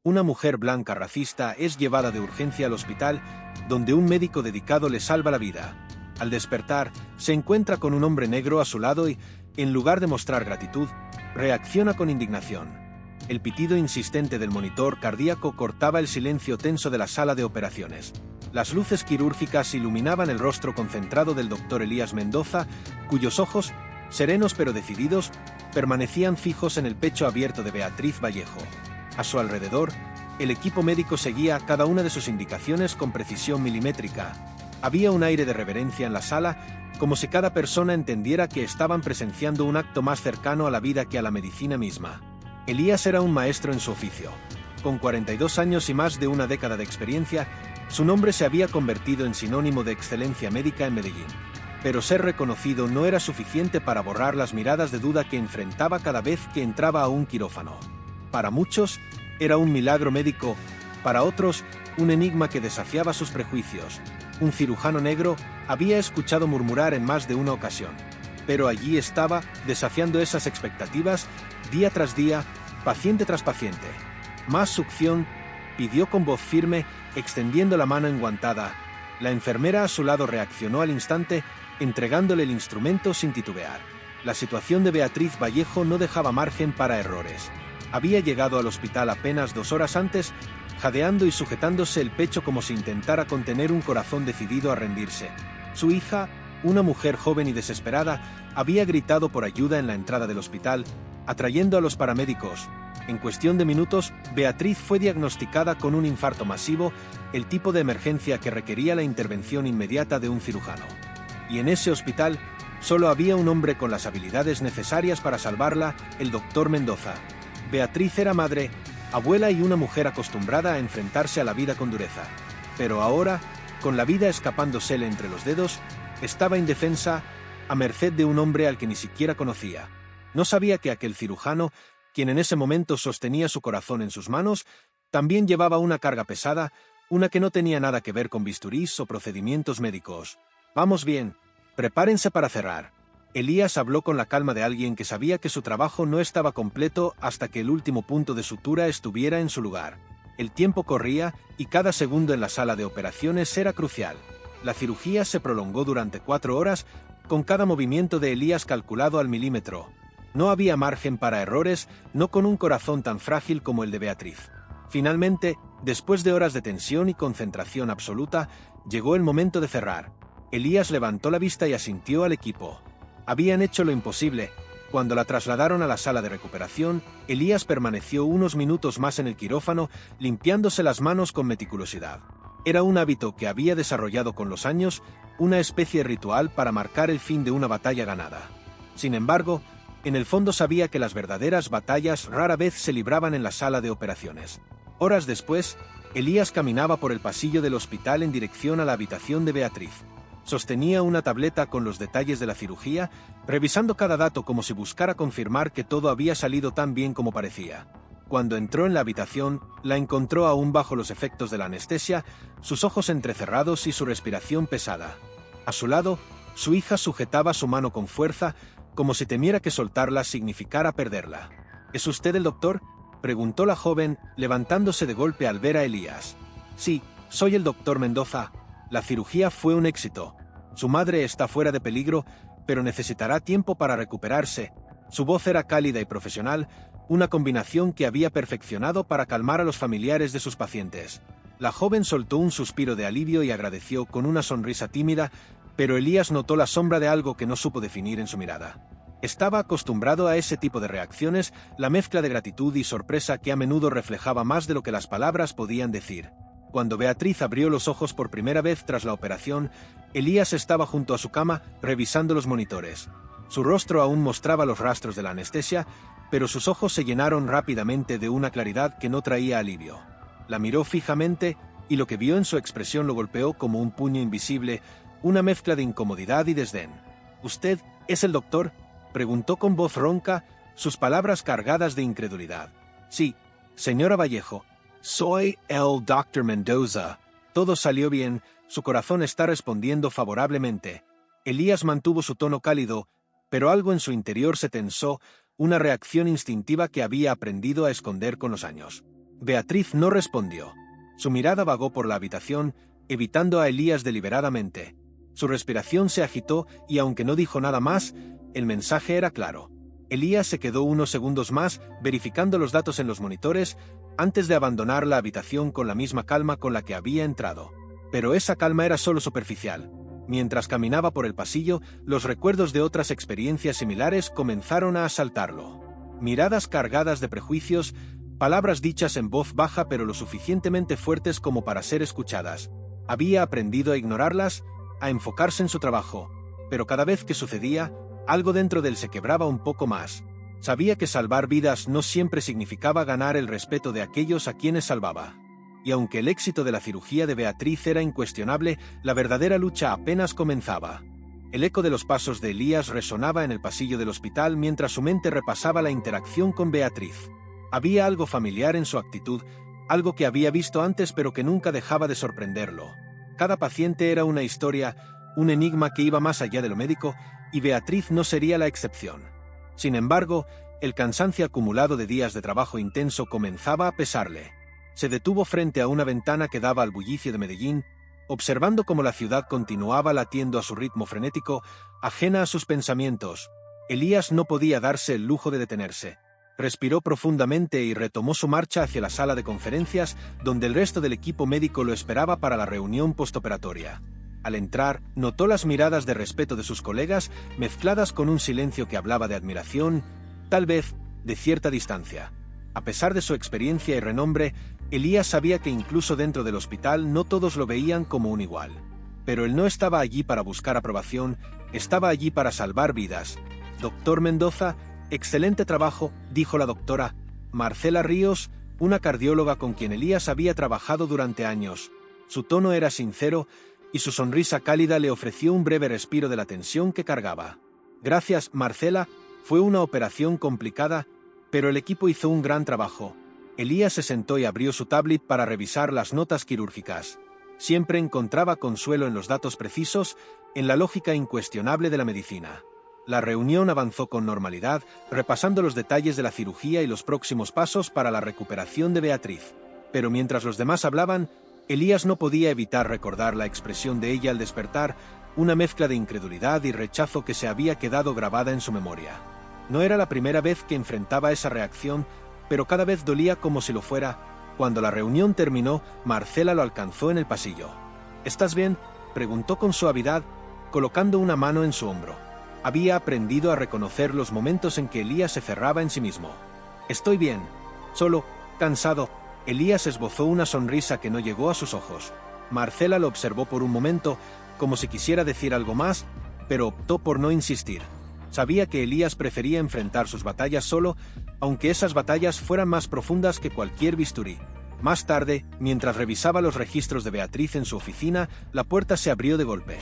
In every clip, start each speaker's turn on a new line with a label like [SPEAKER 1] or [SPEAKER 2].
[SPEAKER 1] una mujer blanca racista es llevada de urgencia al hospital, donde un médico dedicado le salva la vida. Al despertar, se encuentra con un hombre negro a su lado y, en lugar de mostrar gratitud, reacciona con indignación. El pitido insistente del monitor cardíaco cortaba el silencio tenso de la sala de operaciones. Las luces quirúrgicas iluminaban el rostro concentrado del doctor Elías Mendoza, cuyos ojos, serenos pero decididos, permanecían fijos en el pecho abierto de Beatriz Vallejo. A su alrededor, el equipo médico seguía cada una de sus indicaciones con precisión milimétrica. Había un aire de reverencia en la sala, como si cada persona entendiera que estaban presenciando un acto más cercano a la vida que a la medicina misma. Elías era un maestro en su oficio. Con 42 años y más de una década de experiencia, su nombre se había convertido en sinónimo de excelencia médica en Medellín. Pero ser reconocido no era suficiente para borrar las miradas de duda que enfrentaba cada vez que entraba a un quirófano. Para muchos, era un milagro médico, para otros, un enigma que desafiaba sus prejuicios. Un cirujano negro había escuchado murmurar en más de una ocasión. Pero allí estaba, desafiando esas expectativas, día tras día, paciente tras paciente. Más succión, pidió con voz firme, extendiendo la mano enguantada. La enfermera a su lado reaccionó al instante, entregándole el instrumento sin titubear. La situación de Beatriz Vallejo no dejaba margen para errores. Había llegado al hospital apenas 2 horas antes, jadeando y sujetándose el pecho como si intentara contener un corazón decidido a rendirse. Su hija, una mujer joven y desesperada, había gritado por ayuda en la entrada del hospital, atrayendo a los paramédicos. En cuestión de minutos, Beatriz fue diagnosticada con un infarto masivo, el tipo de emergencia que requería la intervención inmediata de un cirujano. Y en ese hospital, solo había un hombre con las habilidades necesarias para salvarla, el doctor Mendoza. Beatriz era madre, abuela y una mujer acostumbrada a enfrentarse a la vida con dureza. Pero ahora, con la vida escapándosele entre los dedos, estaba indefensa, a merced de un hombre al que ni siquiera conocía. No sabía que aquel cirujano, quien en ese momento sostenía su corazón en sus manos, también llevaba una carga pesada, una que no tenía nada que ver con bisturís o procedimientos médicos. «Vamos bien, prepárense para cerrar». Elías habló con la calma de alguien que sabía que su trabajo no estaba completo hasta que el último punto de sutura estuviera en su lugar. El tiempo corría y cada segundo en la sala de operaciones era crucial. La cirugía se prolongó durante 4 horas, con cada movimiento de Elías calculado al milímetro. No había margen para errores, no con un corazón tan frágil como el de Beatriz. Finalmente, después de horas de tensión y concentración absoluta, llegó el momento de cerrar. Elías levantó la vista y asintió al equipo. Habían hecho lo imposible. Cuando la trasladaron a la sala de recuperación, Elías permaneció unos minutos más en el quirófano, limpiándose las manos con meticulosidad. Era un hábito que había desarrollado con los años, una especie de ritual para marcar el fin de una batalla ganada. Sin embargo, en el fondo sabía que las verdaderas batallas rara vez se libraban en la sala de operaciones. Horas después, Elías caminaba por el pasillo del hospital en dirección a la habitación de Beatriz. Sostenía una tableta con los detalles de la cirugía, revisando cada dato como si buscara confirmar que todo había salido tan bien como parecía. Cuando entró en la habitación, la encontró aún bajo los efectos de la anestesia, sus ojos entrecerrados y su respiración pesada. A su lado, su hija sujetaba su mano con fuerza, como si temiera que soltarla significara perderla. «¿Es usted el doctor?», preguntó la joven, levantándose de golpe al ver a Elías. «Sí, soy el doctor Mendoza. La cirugía fue un éxito. Su madre está fuera de peligro, pero necesitará tiempo para recuperarse». Su voz era cálida y profesional, una combinación que había perfeccionado para calmar a los familiares de sus pacientes. La joven soltó un suspiro de alivio y agradeció con una sonrisa tímida, pero Elías notó la sombra de algo que no supo definir en su mirada. Estaba acostumbrado a ese tipo de reacciones, la mezcla de gratitud y sorpresa que a menudo reflejaba más de lo que las palabras podían decir. Cuando Beatriz abrió los ojos por primera vez tras la operación, Elías estaba junto a su cama, revisando los monitores. Su rostro aún mostraba los rastros de la anestesia, pero sus ojos se llenaron rápidamente de una claridad que no traía alivio. La miró fijamente, y lo que vio en su expresión lo golpeó como un puño invisible, una mezcla de incomodidad y desdén. «¿Usted es el doctor?», preguntó con voz ronca, sus palabras cargadas de incredulidad. «Sí, señora Vallejo. Soy el Dr. Mendoza». Todo salió bien, su corazón está respondiendo favorablemente. Elías mantuvo su tono cálido, pero algo en su interior se tensó, una reacción instintiva que había aprendido a esconder con los años. Beatriz no respondió. Su mirada vagó por la habitación, evitando a Elías deliberadamente. Su respiración se agitó y aunque no dijo nada más, el mensaje era claro. Elías se quedó unos segundos más verificando los datos en los monitores antes de abandonar la habitación con la misma calma con la que había entrado. Pero esa calma era solo superficial. Mientras caminaba por el pasillo, los recuerdos de otras experiencias similares comenzaron a asaltarlo. Miradas cargadas de prejuicios, palabras dichas en voz baja pero lo suficientemente fuertes como para ser escuchadas. Había aprendido a ignorarlas, a enfocarse en su trabajo, pero cada vez que sucedía, algo dentro de él se quebraba un poco más. Sabía que salvar vidas no siempre significaba ganar el respeto de aquellos a quienes salvaba. Y aunque el éxito de la cirugía de Beatriz era incuestionable, la verdadera lucha apenas comenzaba. El eco de los pasos de Elías resonaba en el pasillo del hospital mientras su mente repasaba la interacción con Beatriz. Había algo familiar en su actitud, algo que había visto antes pero que nunca dejaba de sorprenderlo. Cada paciente era una historia, un enigma que iba más allá de lo médico, y Beatriz no sería la excepción. Sin embargo, el cansancio acumulado de días de trabajo intenso comenzaba a pesarle. Se detuvo frente a una ventana que daba al bullicio de Medellín, observando cómo la ciudad continuaba latiendo a su ritmo frenético, ajena a sus pensamientos. Elías no podía darse el lujo de detenerse. Respiró profundamente y retomó su marcha hacia la sala de conferencias, donde el resto del equipo médico lo esperaba para la reunión postoperatoria. Al entrar, notó las miradas de respeto de sus colegas, mezcladas con un silencio que hablaba de admiración, tal vez de cierta distancia. A pesar de su experiencia y renombre, Elías sabía que incluso dentro del hospital no todos lo veían como un igual. Pero él no estaba allí para buscar aprobación, estaba allí para salvar vidas. «Doctor Mendoza, excelente trabajo», dijo la doctora Marcela Ríos, una cardióloga con quien Elías había trabajado durante años. Su tono era sincero y su sonrisa cálida le ofreció un breve respiro de la tensión que cargaba. «Gracias, Marcela, fue una operación complicada, pero el equipo hizo un gran trabajo». Elías se sentó y abrió su tablet para revisar las notas quirúrgicas. Siempre encontraba consuelo en los datos precisos, en la lógica incuestionable de la medicina. La reunión avanzó con normalidad, repasando los detalles de la cirugía y los próximos pasos para la recuperación de Beatriz. Pero mientras los demás hablaban, Elías no podía evitar recordar la expresión de ella al despertar, una mezcla de incredulidad y rechazo que se había quedado grabada en su memoria. No era la primera vez que enfrentaba esa reacción, pero cada vez dolía como si lo fuera. Cuando la reunión terminó, Marcela lo alcanzó en el pasillo. «¿Estás bien?», preguntó con suavidad, colocando una mano en su hombro. Había aprendido a reconocer los momentos en que Elías se cerraba en sí mismo. «Estoy bien. Solo cansado». Elías esbozó una sonrisa que no llegó a sus ojos. Marcela lo observó por un momento, como si quisiera decir algo más, pero optó por no insistir. Sabía que Elías prefería enfrentar sus batallas solo, aunque esas batallas fueran más profundas que cualquier bisturí. Más tarde, mientras revisaba los registros de Beatriz en su oficina, la puerta se abrió de golpe.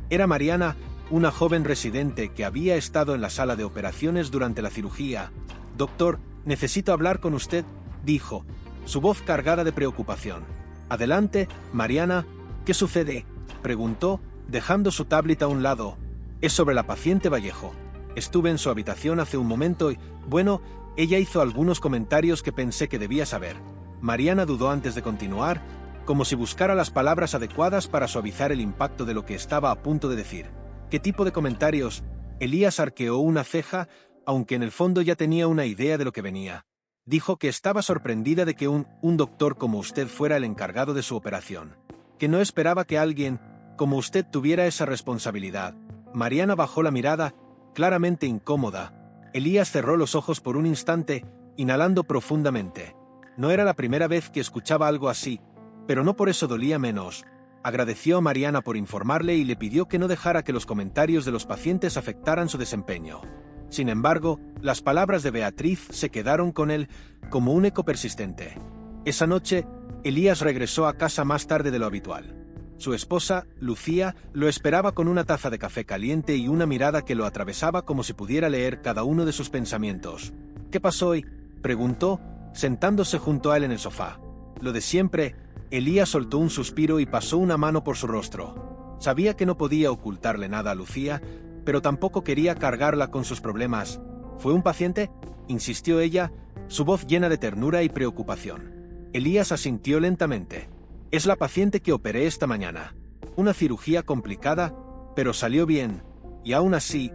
[SPEAKER 1] Era Mariana, una joven residente que había estado en la sala de operaciones durante la cirugía. «Doctor, necesito hablar con usted», dijo, su voz cargada de preocupación. «Adelante, Mariana, ¿qué sucede?», preguntó, dejando su tablet a un lado. «Es sobre la paciente Vallejo. Estuve en su habitación hace un momento y, bueno, ella hizo algunos comentarios que pensé que debía saber». Mariana dudó antes de continuar, como si buscara las palabras adecuadas para suavizar el impacto de lo que estaba a punto de decir. «¿Qué tipo de comentarios?». Elías arqueó una ceja, aunque en el fondo ya tenía una idea de lo que venía. Dijo que estaba sorprendida de que un doctor como usted fuera el encargado de su operación. Que no esperaba que alguien como usted tuviera esa responsabilidad. Mariana bajó la mirada, claramente incómoda. Elías cerró los ojos por un instante, inhalando profundamente. No era la primera vez que escuchaba algo así, pero no por eso dolía menos. Agradeció a Mariana por informarle y le pidió que no dejara que los comentarios de los pacientes afectaran su desempeño. Sin embargo, las palabras de Beatriz se quedaron con él como un eco persistente. Esa noche, Elías regresó a casa más tarde de lo habitual. Su esposa, Lucía, lo esperaba con una taza de café caliente y una mirada que lo atravesaba como si pudiera leer cada uno de sus pensamientos. «¿Qué pasó hoy?», preguntó, sentándose junto a él en el sofá. «Lo de siempre». Elías soltó un suspiro y pasó una mano por su rostro. Sabía que no podía ocultarle nada a Lucía, pero tampoco quería cargarla con sus problemas. «¿Fue un paciente?», insistió ella, su voz llena de ternura y preocupación. Elías asintió lentamente. Es la paciente que operé esta mañana. Una cirugía complicada, pero salió bien. Y aún así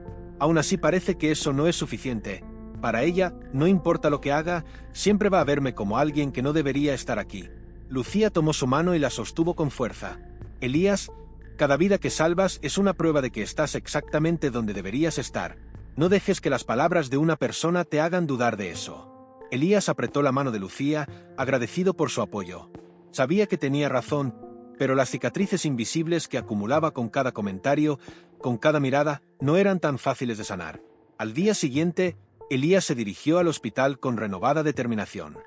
[SPEAKER 1] parece que eso no es suficiente. Para ella, no importa lo que haga, siempre va a verme como alguien que no debería estar aquí. Lucía tomó su mano y la sostuvo con fuerza. Elías, cada vida que salvas es una prueba de que estás exactamente donde deberías estar. No dejes que las palabras de una persona te hagan dudar de eso. Elías apretó la mano de Lucía, agradecido por su apoyo. Sabía que tenía razón, pero las cicatrices invisibles que acumulaba con cada comentario, con cada mirada, no eran tan fáciles de sanar. Al día siguiente, Elías se dirigió al hospital con renovada determinación.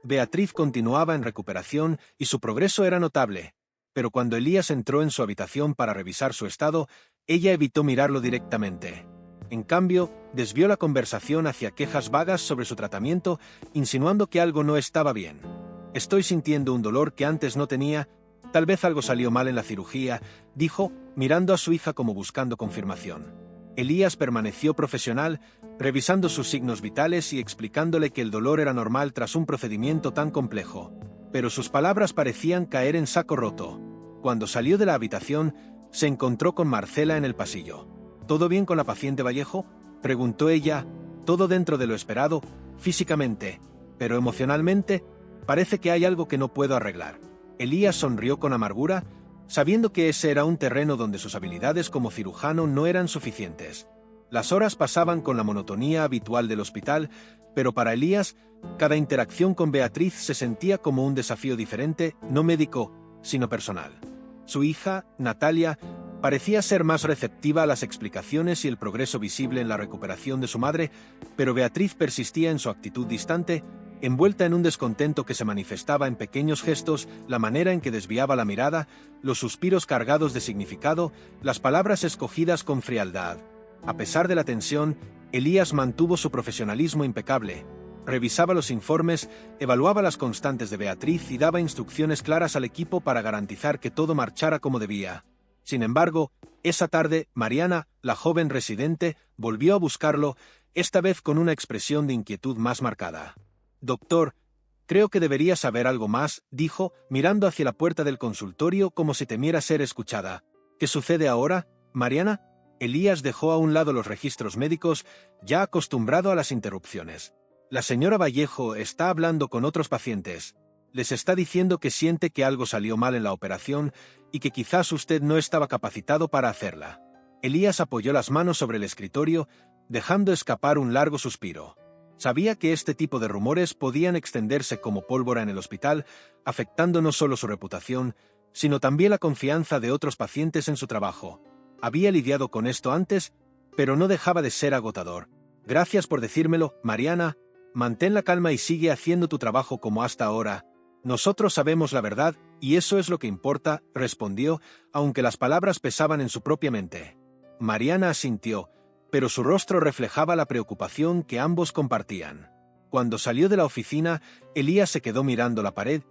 [SPEAKER 1] Beatriz continuaba en recuperación y su progreso era notable, pero cuando Elías entró en su habitación para revisar su estado, ella evitó mirarlo directamente. En cambio, desvió la conversación hacia quejas vagas sobre su tratamiento, insinuando que algo no estaba bien. Estoy sintiendo un dolor que antes no tenía, tal vez algo salió mal en la cirugía, dijo, mirando a su hija como buscando confirmación. Elías permaneció profesional, revisando sus signos vitales y explicándole que el dolor era normal tras un procedimiento tan complejo. Pero sus palabras parecían caer en saco roto. Cuando salió de la habitación, se encontró con Marcela en el pasillo. ¿Todo bien con la paciente Vallejo?, preguntó ella. Todo dentro de lo esperado, físicamente, pero emocionalmente, parece que hay algo que no puedo arreglar. Elías sonrió con amargura, sabiendo que ese era un terreno donde sus habilidades como cirujano no eran suficientes. Las horas pasaban con la monotonía habitual del hospital, pero para Elías, cada interacción con Beatriz se sentía como un desafío diferente, no médico, sino personal. Su hija, Natalia, parecía ser más receptiva a las explicaciones y el progreso visible en la recuperación de su madre, pero Beatriz persistía en su actitud distante, envuelta en un descontento que se manifestaba en pequeños gestos, la manera en que desviaba la mirada, los suspiros cargados de significado, las palabras escogidas con frialdad. A pesar de la tensión, Elías mantuvo su profesionalismo impecable. Revisaba los informes, evaluaba las constantes de Beatriz y daba instrucciones claras al equipo para garantizar que todo marchara como debía. Sin embargo, esa tarde, Mariana, la joven residente, volvió a buscarlo, esta vez con una expresión de inquietud más marcada. «Doctor, creo que debería saber algo más», dijo, mirando hacia la puerta del consultorio como si temiera ser escuchada. «¿Qué sucede ahora, Mariana?» Elías dejó a un lado los registros médicos, ya acostumbrado a las interrupciones. «La señora Vallejo está hablando con otros pacientes. Les está diciendo que siente que algo salió mal en la operación y que quizás usted no estaba capacitado para hacerla». Elías apoyó las manos sobre el escritorio, dejando escapar un largo suspiro. Sabía que este tipo de rumores podían extenderse como pólvora en el hospital, afectando no solo su reputación, sino también la confianza de otros pacientes en su trabajo. Había lidiado con esto antes, pero no dejaba de ser agotador. «Gracias por decírmelo, Mariana. Mantén la calma y sigue haciendo tu trabajo como hasta ahora. Nosotros sabemos la verdad, y eso es lo que importa», respondió, aunque las palabras pesaban en su propia mente. Mariana asintió, pero su rostro reflejaba la preocupación que ambos compartían. Cuando salió de la oficina, Elías se quedó mirando la pared,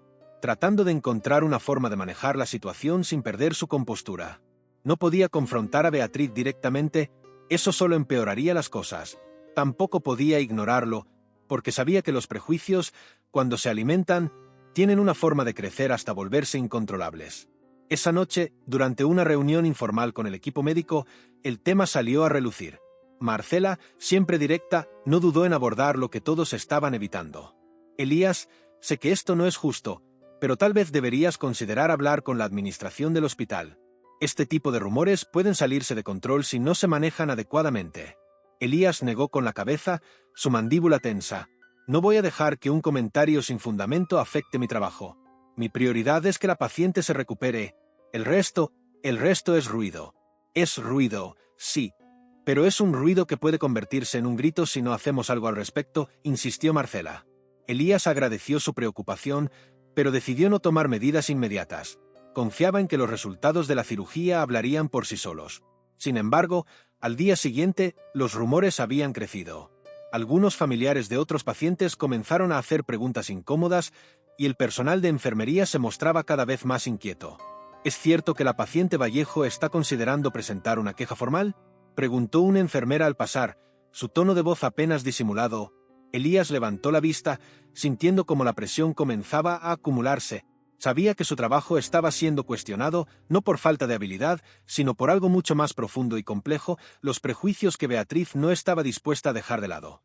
[SPEAKER 1] tratando de encontrar una forma de manejar la situación sin perder su compostura. No podía confrontar a Beatriz directamente, eso solo empeoraría las cosas. Tampoco podía ignorarlo, porque sabía que los prejuicios, cuando se alimentan, tienen una forma de crecer hasta volverse incontrolables. Esa noche, durante una reunión informal con el equipo médico, el tema salió a relucir. Marcela, siempre directa, no dudó en abordar lo que todos estaban evitando. «Elías, sé que esto no es justo, pero tal vez deberías considerar hablar con la administración del hospital. Este tipo de rumores pueden salirse de control si no se manejan adecuadamente». Elías negó con la cabeza, su mandíbula tensa. «No voy a dejar que un comentario sin fundamento afecte mi trabajo. Mi prioridad es que la paciente se recupere. El resto es ruido. Es ruido, sí. Pero es un ruido que puede convertirse en un grito si no hacemos algo al respecto», insistió Marcela. Elías agradeció su preocupación, pero decidió no tomar medidas inmediatas. Confiaba en que los resultados de la cirugía hablarían por sí solos. Sin embargo, al día siguiente, los rumores habían crecido. Algunos familiares de otros pacientes comenzaron a hacer preguntas incómodas y el personal de enfermería se mostraba cada vez más inquieto. «¿Es cierto que la paciente Vallejo está considerando presentar una queja formal?», preguntó una enfermera al pasar, su tono de voz apenas disimulado. Elías levantó la vista, sintiendo como la presión comenzaba a acumularse. Sabía que su trabajo estaba siendo cuestionado, no por falta de habilidad, sino por algo mucho más profundo y complejo, los prejuicios que Beatriz no estaba dispuesta a dejar de lado.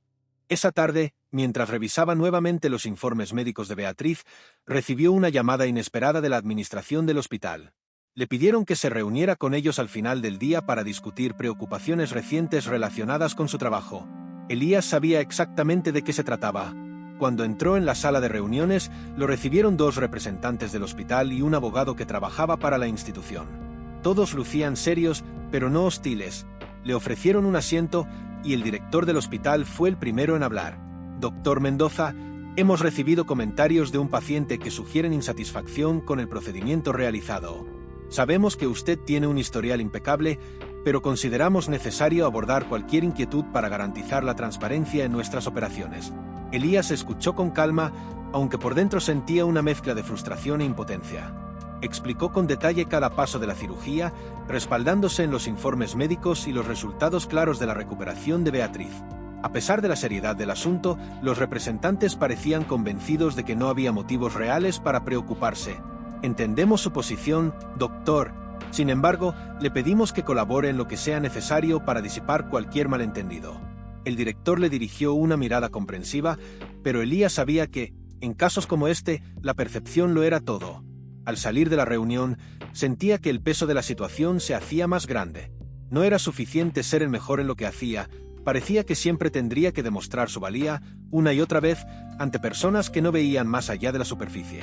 [SPEAKER 1] Esa tarde, mientras revisaba nuevamente los informes médicos de Beatriz, recibió una llamada inesperada de la administración del hospital. Le pidieron que se reuniera con ellos al final del día para discutir preocupaciones recientes relacionadas con su trabajo. Elías sabía exactamente de qué se trataba. Cuando entró en la sala de reuniones, lo recibieron dos representantes del hospital y un abogado que trabajaba para la institución. Todos lucían serios, pero no hostiles. Le ofrecieron un asiento y el director del hospital fue el primero en hablar. Doctor Mendoza, hemos recibido comentarios de un paciente que sugieren insatisfacción con el procedimiento realizado. Sabemos que usted tiene un historial impecable, pero consideramos necesario abordar cualquier inquietud para garantizar la transparencia en nuestras operaciones. Elías escuchó con calma, aunque por dentro sentía una mezcla de frustración e impotencia. Explicó con detalle cada paso de la cirugía, respaldándose en los informes médicos y los resultados claros de la recuperación de Beatriz. A pesar de la seriedad del asunto, los representantes parecían convencidos de que no había motivos reales para preocuparse. Entendemos su posición, doctor. Sin embargo, le pedimos que colabore en lo que sea necesario para disipar cualquier malentendido. El director le dirigió una mirada comprensiva, pero Elías sabía que, en casos como este, la percepción lo era todo. Al salir de la reunión, sentía que el peso de la situación se hacía más grande. No era suficiente ser el mejor en lo que hacía, parecía que siempre tendría que demostrar su valía, una y otra vez, ante personas que no veían más allá de la superficie.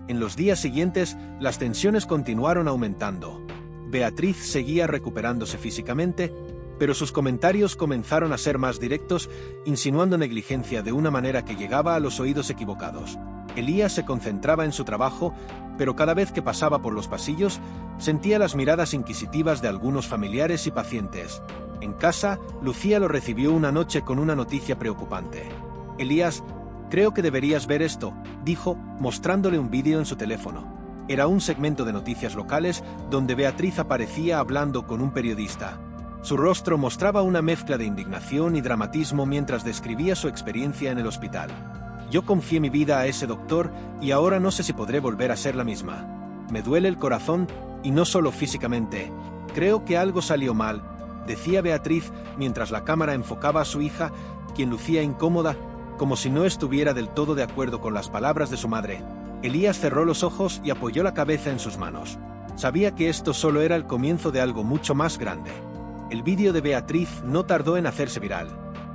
[SPEAKER 1] En los días siguientes, las tensiones continuaron aumentando. Beatriz seguía recuperándose físicamente, pero sus comentarios comenzaron a ser más directos, insinuando negligencia de una manera que llegaba a los oídos equivocados. Elías se concentraba en su trabajo, pero cada vez que pasaba por los pasillos, sentía las miradas inquisitivas de algunos familiares y pacientes. En casa, Lucía lo recibió una noche con una noticia preocupante. Elías, creo que deberías ver esto, dijo, mostrándole un vídeo en su teléfono. Era un segmento de noticias locales donde Beatriz aparecía hablando con un periodista. Su rostro mostraba una mezcla de indignación y dramatismo mientras describía su experiencia en el hospital. Yo confié mi vida a ese doctor y ahora no sé si podré volver a ser la misma. Me duele el corazón, y no solo físicamente. Creo que algo salió mal, decía Beatriz mientras la cámara enfocaba a su hija, quien lucía incómoda, como si no estuviera del todo de acuerdo con las palabras de su madre. Elías cerró los ojos y apoyó la cabeza en sus manos. Sabía que esto solo era el comienzo de algo mucho más grande. El vídeo de Beatriz no tardó en hacerse viral.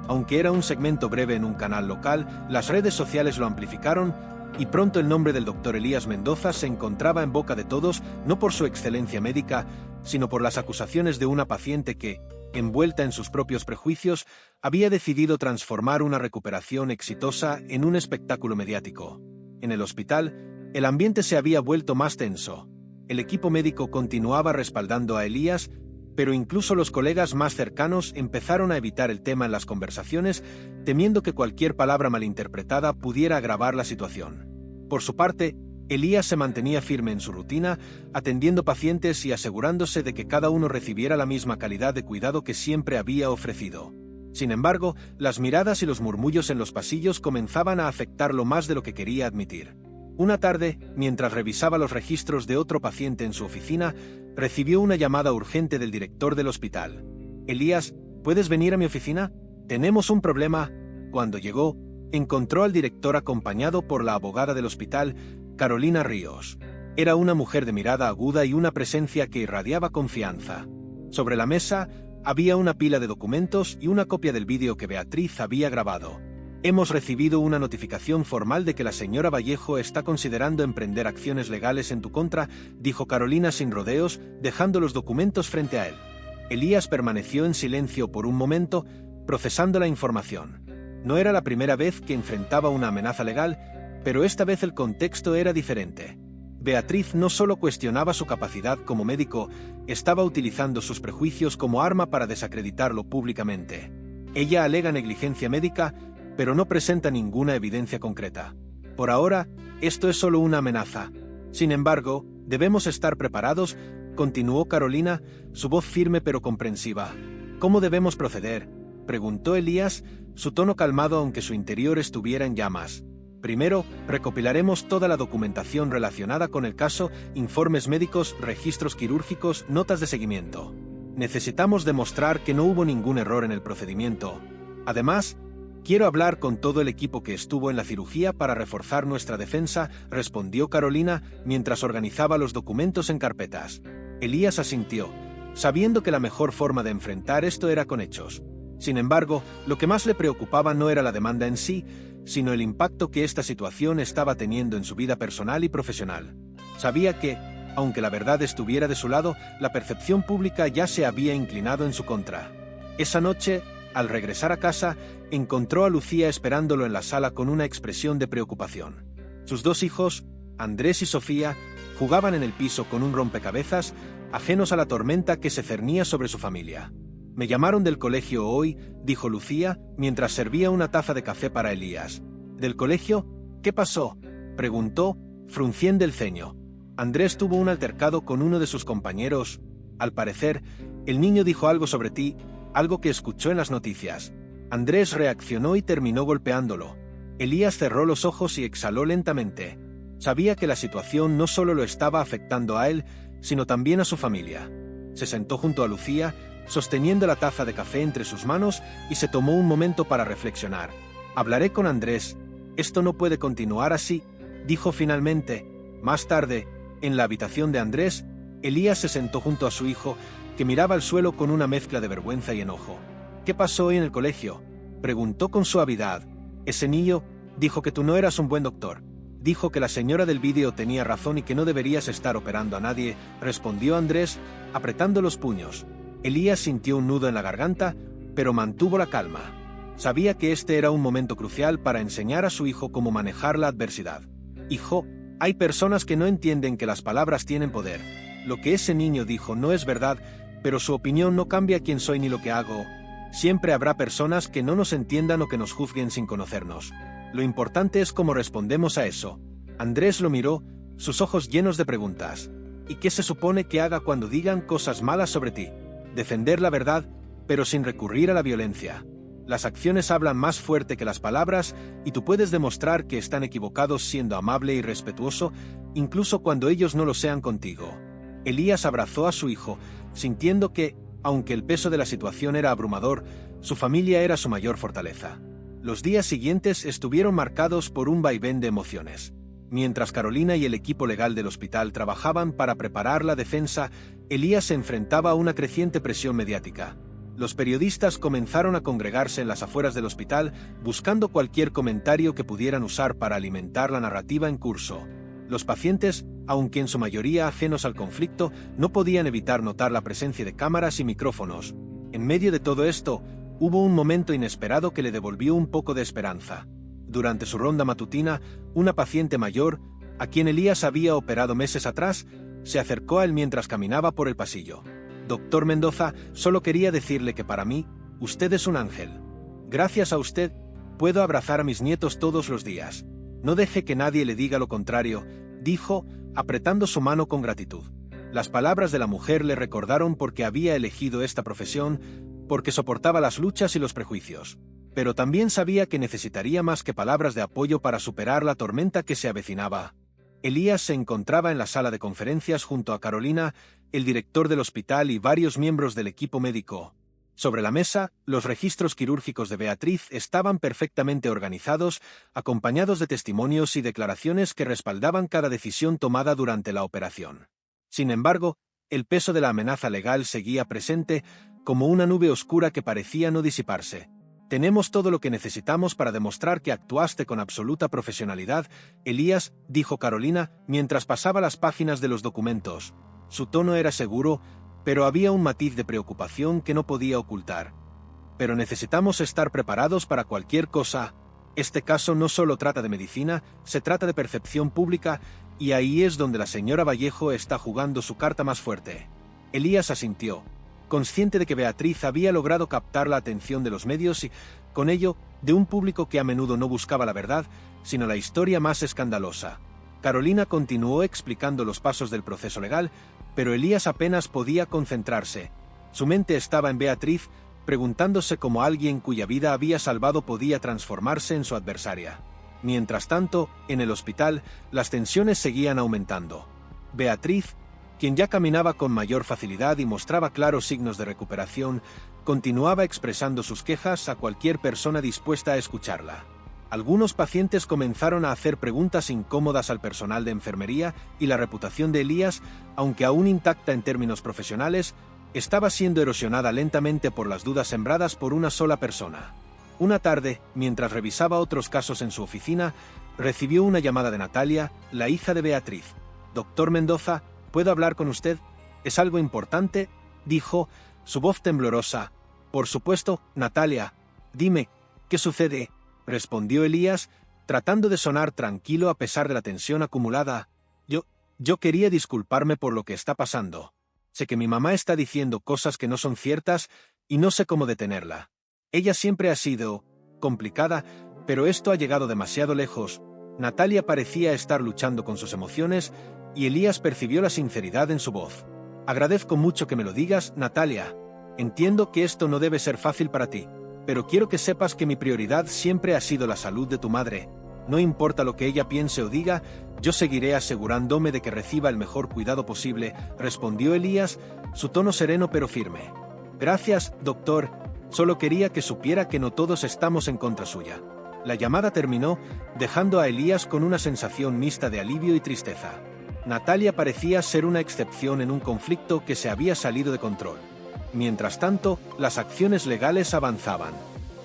[SPEAKER 1] Aunque era un segmento breve en un canal local, las redes sociales lo amplificaron, y pronto el nombre del doctor Elías Mendoza se encontraba en boca de todos, no por su excelencia médica, sino por las acusaciones de una paciente que, envuelta en sus propios prejuicios, había decidido transformar una recuperación exitosa en un espectáculo mediático. En el hospital, el ambiente se había vuelto más tenso. El equipo médico continuaba respaldando a Elías, pero incluso los colegas más cercanos empezaron a evitar el tema en las conversaciones, temiendo que cualquier palabra malinterpretada pudiera agravar la situación. Por su parte, Elías se mantenía firme en su rutina, atendiendo pacientes y asegurándose de que cada uno recibiera la misma calidad de cuidado que siempre había ofrecido. Sin embargo, las miradas y los murmullos en los pasillos comenzaban a afectarlo más de lo que quería admitir. Una tarde, mientras revisaba los registros de otro paciente en su oficina, recibió una llamada urgente del director del hospital. Elías, ¿puedes venir a mi oficina? Tenemos un problema. Cuando llegó, encontró al director acompañado por la abogada del hospital, Carolina Ríos. Era una mujer de mirada aguda y una presencia que irradiaba confianza. Sobre la mesa, había una pila de documentos y una copia del vídeo que Beatriz había grabado. Hemos recibido una notificación formal de que la señora Vallejo está considerando emprender acciones legales en tu contra, dijo Carolina sin rodeos, dejando los documentos frente a él. Elías permaneció en silencio por un momento, procesando la información. No era la primera vez que enfrentaba una amenaza legal, pero esta vez el contexto era diferente. Beatriz no solo cuestionaba su capacidad como médico, estaba utilizando sus prejuicios como arma para desacreditarlo públicamente. Ella alega negligencia médica, pero no presenta ninguna evidencia concreta. Por ahora, esto es solo una amenaza. Sin embargo, debemos estar preparados, continuó Carolina, su voz firme pero comprensiva. ¿Cómo debemos proceder? preguntó Elías, su tono calmado aunque su interior estuviera en llamas. Primero, recopilaremos toda la documentación relacionada con el caso, informes médicos, registros quirúrgicos, notas de seguimiento. Necesitamos demostrar que no hubo ningún error en el procedimiento. Además, quiero hablar con todo el equipo que estuvo en la cirugía para reforzar nuestra defensa, respondió Carolina mientras organizaba los documentos en carpetas. Elías asintió, sabiendo que la mejor forma de enfrentar esto era con hechos. Sin embargo, lo que más le preocupaba no era la demanda en sí, sino el impacto que esta situación estaba teniendo en su vida personal y profesional. Sabía que, aunque la verdad estuviera de su lado, la percepción pública ya se había inclinado en su contra. Esa noche, al regresar a casa, encontró a Lucía esperándolo en la sala con una expresión de preocupación. Sus dos hijos, Andrés y Sofía, jugaban en el piso con un rompecabezas, ajenos a la tormenta que se cernía sobre su familia. «Me llamaron del colegio hoy», dijo Lucía, mientras servía una taza de café para Elías. «¿Del colegio? ¿Qué pasó?», preguntó, frunciendo el ceño. «Andrés tuvo un altercado con uno de sus compañeros. Al parecer, el niño dijo algo sobre ti, algo que escuchó en las noticias». Andrés reaccionó y terminó golpeándolo. Elías cerró los ojos y exhaló lentamente. Sabía que la situación no solo lo estaba afectando a él, sino también a su familia. Se sentó junto a Lucía, sosteniendo la taza de café entre sus manos, y se tomó un momento para reflexionar. «Hablaré con Andrés. Esto no puede continuar así», dijo finalmente. Más tarde, en la habitación de Andrés, Elías se sentó junto a su hijo, que miraba al suelo con una mezcla de vergüenza y enojo. «¿Qué pasó hoy en el colegio?», preguntó con suavidad. «Ese niño dijo que tú no eras un buen doctor. Dijo que la señora del vídeo tenía razón y que no deberías estar operando a nadie», respondió Andrés, apretando los puños. Elías sintió un nudo en la garganta, pero mantuvo la calma. Sabía que este era un momento crucial para enseñar a su hijo cómo manejar la adversidad. «Hijo, hay personas que no entienden que las palabras tienen poder. Lo que ese niño dijo no es verdad, pero su opinión no cambia quién soy ni lo que hago. Siempre habrá personas que no nos entiendan o que nos juzguen sin conocernos. Lo importante es cómo respondemos a eso». Andrés lo miró, sus ojos llenos de preguntas. «¿Y qué se supone que haga cuando digan cosas malas sobre ti?». «Defender la verdad, pero sin recurrir a la violencia. Las acciones hablan más fuerte que las palabras y tú puedes demostrar que están equivocados siendo amable y respetuoso, incluso cuando ellos no lo sean contigo». Elías abrazó a su hijo, sintiendo que, aunque el peso de la situación era abrumador, su familia era su mayor fortaleza. Los días siguientes estuvieron marcados por un vaivén de emociones. Mientras Carolina y el equipo legal del hospital trabajaban para preparar la defensa, Elías se enfrentaba a una creciente presión mediática. Los periodistas comenzaron a congregarse en las afueras del hospital, buscando cualquier comentario que pudieran usar para alimentar la narrativa en curso. Los pacientes, aunque en su mayoría ajenos al conflicto, no podían evitar notar la presencia de cámaras y micrófonos. En medio de todo esto, hubo un momento inesperado que le devolvió un poco de esperanza. Durante su ronda matutina, una paciente mayor, a quien Elías había operado meses atrás, se acercó a él mientras caminaba por el pasillo. «Doctor Mendoza, solo quería decirle que para mí, usted es un ángel. Gracias a usted, puedo abrazar a mis nietos todos los días. No deje que nadie le diga lo contrario», dijo, apretando su mano con gratitud. Las palabras de la mujer le recordaron por qué había elegido esta profesión, porque soportaba las luchas y los prejuicios. Pero también sabía que necesitaría más que palabras de apoyo para superar la tormenta que se avecinaba. Elías se encontraba en la sala de conferencias junto a Carolina, el director del hospital y varios miembros del equipo médico. Sobre la mesa, los registros quirúrgicos de Beatriz estaban perfectamente organizados, acompañados de testimonios y declaraciones que respaldaban cada decisión tomada durante la operación. Sin embargo, el peso de la amenaza legal seguía presente, como una nube oscura que parecía no disiparse. «Tenemos todo lo que necesitamos para demostrar que actuaste con absoluta profesionalidad», Elías, dijo Carolina, mientras pasaba las páginas de los documentos. Su tono era seguro, pero había un matiz de preocupación que no podía ocultar. «Pero necesitamos estar preparados para cualquier cosa. Este caso no solo trata de medicina, se trata de percepción pública, y ahí es donde la señora Vallejo está jugando su carta más fuerte». Elías asintió, consciente de que Beatriz había logrado captar la atención de los medios y, con ello, de un público que a menudo no buscaba la verdad, sino la historia más escandalosa. Carolina continuó explicando los pasos del proceso legal, pero Elías apenas podía concentrarse. Su mente estaba en Beatriz, preguntándose cómo alguien cuya vida había salvado podía transformarse en su adversaria. Mientras tanto, en el hospital, las tensiones seguían aumentando. Beatriz, quien ya caminaba con mayor facilidad y mostraba claros signos de recuperación, continuaba expresando sus quejas a cualquier persona dispuesta a escucharla. Algunos pacientes comenzaron a hacer preguntas incómodas al personal de enfermería y la reputación de Elías, aunque aún intacta en términos profesionales, estaba siendo erosionada lentamente por las dudas sembradas por una sola persona. Una tarde, mientras revisaba otros casos en su oficina, recibió una llamada de Natalia, la hija de Beatriz. «Doctor Mendoza, ¿puedo hablar con usted? ¿Es algo importante?», dijo, su voz temblorosa. «Por supuesto, Natalia. Dime, ¿qué sucede?», respondió Elías, tratando de sonar tranquilo a pesar de la tensión acumulada. Yo quería disculparme por lo que está pasando. Sé que mi mamá está diciendo cosas que no son ciertas y no sé cómo detenerla. Ella siempre ha sido complicada, pero esto ha llegado demasiado lejos». Natalia parecía estar luchando con sus emociones y Elías percibió la sinceridad en su voz. «Agradezco mucho que me lo digas, Natalia. Entiendo que esto no debe ser fácil para ti, pero quiero que sepas que mi prioridad siempre ha sido la salud de tu madre. No importa lo que ella piense o diga, yo seguiré asegurándome de que reciba el mejor cuidado posible», respondió Elías, su tono sereno pero firme. «Gracias, doctor. Solo quería que supiera que no todos estamos en contra suya». La llamada terminó, dejando a Elías con una sensación mixta de alivio y tristeza. Natalia parecía ser una excepción en un conflicto que se había salido de control. Mientras tanto, las acciones legales avanzaban.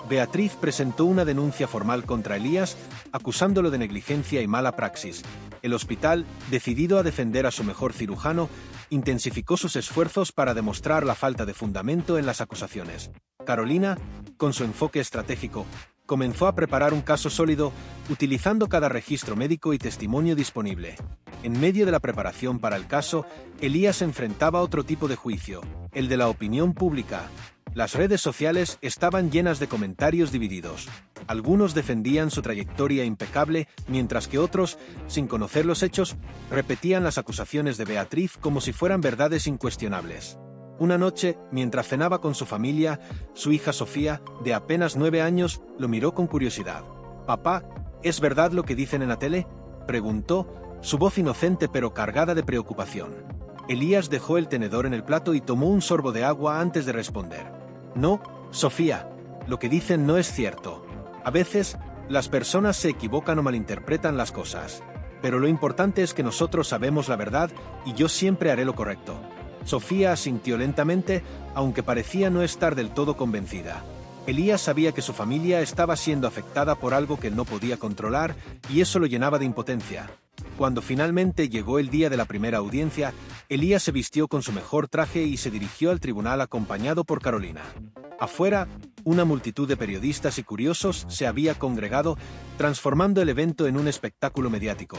[SPEAKER 1] Beatriz presentó una denuncia formal contra Elías, acusándolo de negligencia y mala praxis. El hospital, decidido a defender a su mejor cirujano, intensificó sus esfuerzos para demostrar la falta de fundamento en las acusaciones. Carolina, con su enfoque estratégico, comenzó a preparar un caso sólido, utilizando cada registro médico y testimonio disponible. En medio de la preparación para el caso, Elías enfrentaba otro tipo de juicio, el de la opinión pública. Las redes sociales estaban llenas de comentarios divididos. Algunos defendían su trayectoria impecable, mientras que otros, sin conocer los hechos, repetían las acusaciones de Beatriz como si fueran verdades incuestionables. Una noche, mientras cenaba con su familia, su hija Sofía, de apenas 9 años, lo miró con curiosidad. «Papá, ¿es verdad lo que dicen en la tele?», preguntó, su voz inocente pero cargada de preocupación. Elías dejó el tenedor en el plato y tomó un sorbo de agua antes de responder. «No, Sofía, lo que dicen no es cierto. A veces, las personas se equivocan o malinterpretan las cosas. Pero lo importante es que nosotros sabemos la verdad y yo siempre haré lo correcto». Sofía asintió lentamente, aunque parecía no estar del todo convencida. Elías sabía que su familia estaba siendo afectada por algo que él no podía controlar, y eso lo llenaba de impotencia. Cuando finalmente llegó el día de la primera audiencia, Elías se vistió con su mejor traje y se dirigió al tribunal acompañado por Carolina. Afuera, una multitud de periodistas y curiosos se había congregado, transformando el evento en un espectáculo mediático.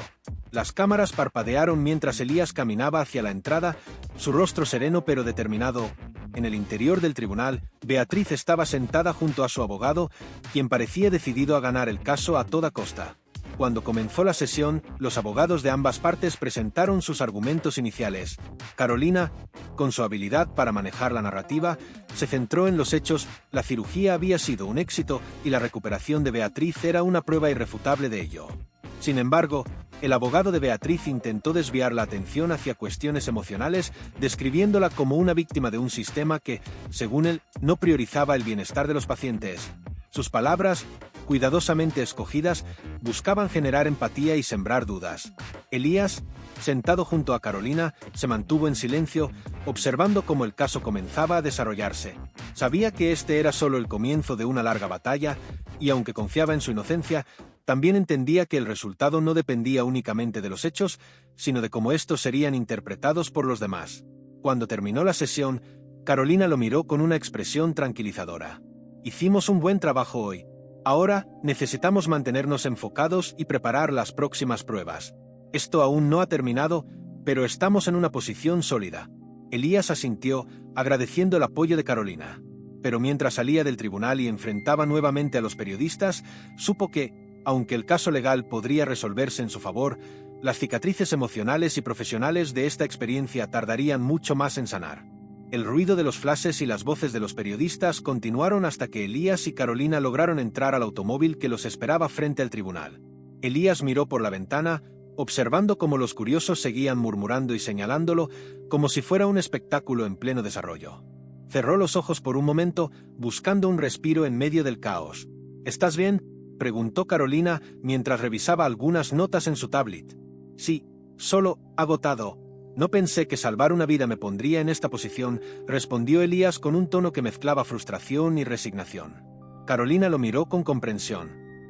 [SPEAKER 1] Las cámaras parpadearon mientras Elías caminaba hacia la entrada, su rostro sereno pero determinado. En el interior del tribunal, Beatriz estaba sentada junto a su abogado, quien parecía decidido a ganar el caso a toda costa. Cuando comenzó la sesión, los abogados de ambas partes presentaron sus argumentos iniciales. Carolina, con su habilidad para manejar la narrativa, se centró en los hechos. La cirugía había sido un éxito y la recuperación de Beatriz era una prueba irrefutable de ello. Sin embargo, el abogado de Beatriz intentó desviar la atención hacia cuestiones emocionales, describiéndola como una víctima de un sistema que, según él, no priorizaba el bienestar de los pacientes. Sus palabras, cuidadosamente escogidas, buscaban generar empatía y sembrar dudas. Elías, sentado junto a Carolina, se mantuvo en silencio, observando cómo el caso comenzaba a desarrollarse. Sabía que este era solo el comienzo de una larga batalla, y aunque confiaba en su inocencia, también entendía que el resultado no dependía únicamente de los hechos, sino de cómo estos serían interpretados por los demás. Cuando terminó la sesión, Carolina lo miró con una expresión tranquilizadora. «Hicimos un buen trabajo hoy. Ahora, necesitamos mantenernos enfocados y preparar las próximas pruebas. Esto aún no ha terminado, pero estamos en una posición sólida». Elías asintió, agradeciendo el apoyo de Carolina. Pero mientras salía del tribunal y enfrentaba nuevamente a los periodistas, supo que, aunque el caso legal podría resolverse en su favor, las cicatrices emocionales y profesionales de esta experiencia tardarían mucho más en sanar. El ruido de los flashes y las voces de los periodistas continuaron hasta que Elías y Carolina lograron entrar al automóvil que los esperaba frente al tribunal. Elías miró por la ventana, observando cómo los curiosos seguían murmurando y señalándolo, como si fuera un espectáculo en pleno desarrollo. Cerró los ojos por un momento, buscando un respiro en medio del caos. ¿Estás bien?, preguntó Carolina mientras revisaba algunas notas en su tablet. Sí, solo agotado. No pensé que salvar una vida me pondría en esta posición, respondió Elías con un tono que mezclaba frustración y resignación. Carolina lo miró con comprensión.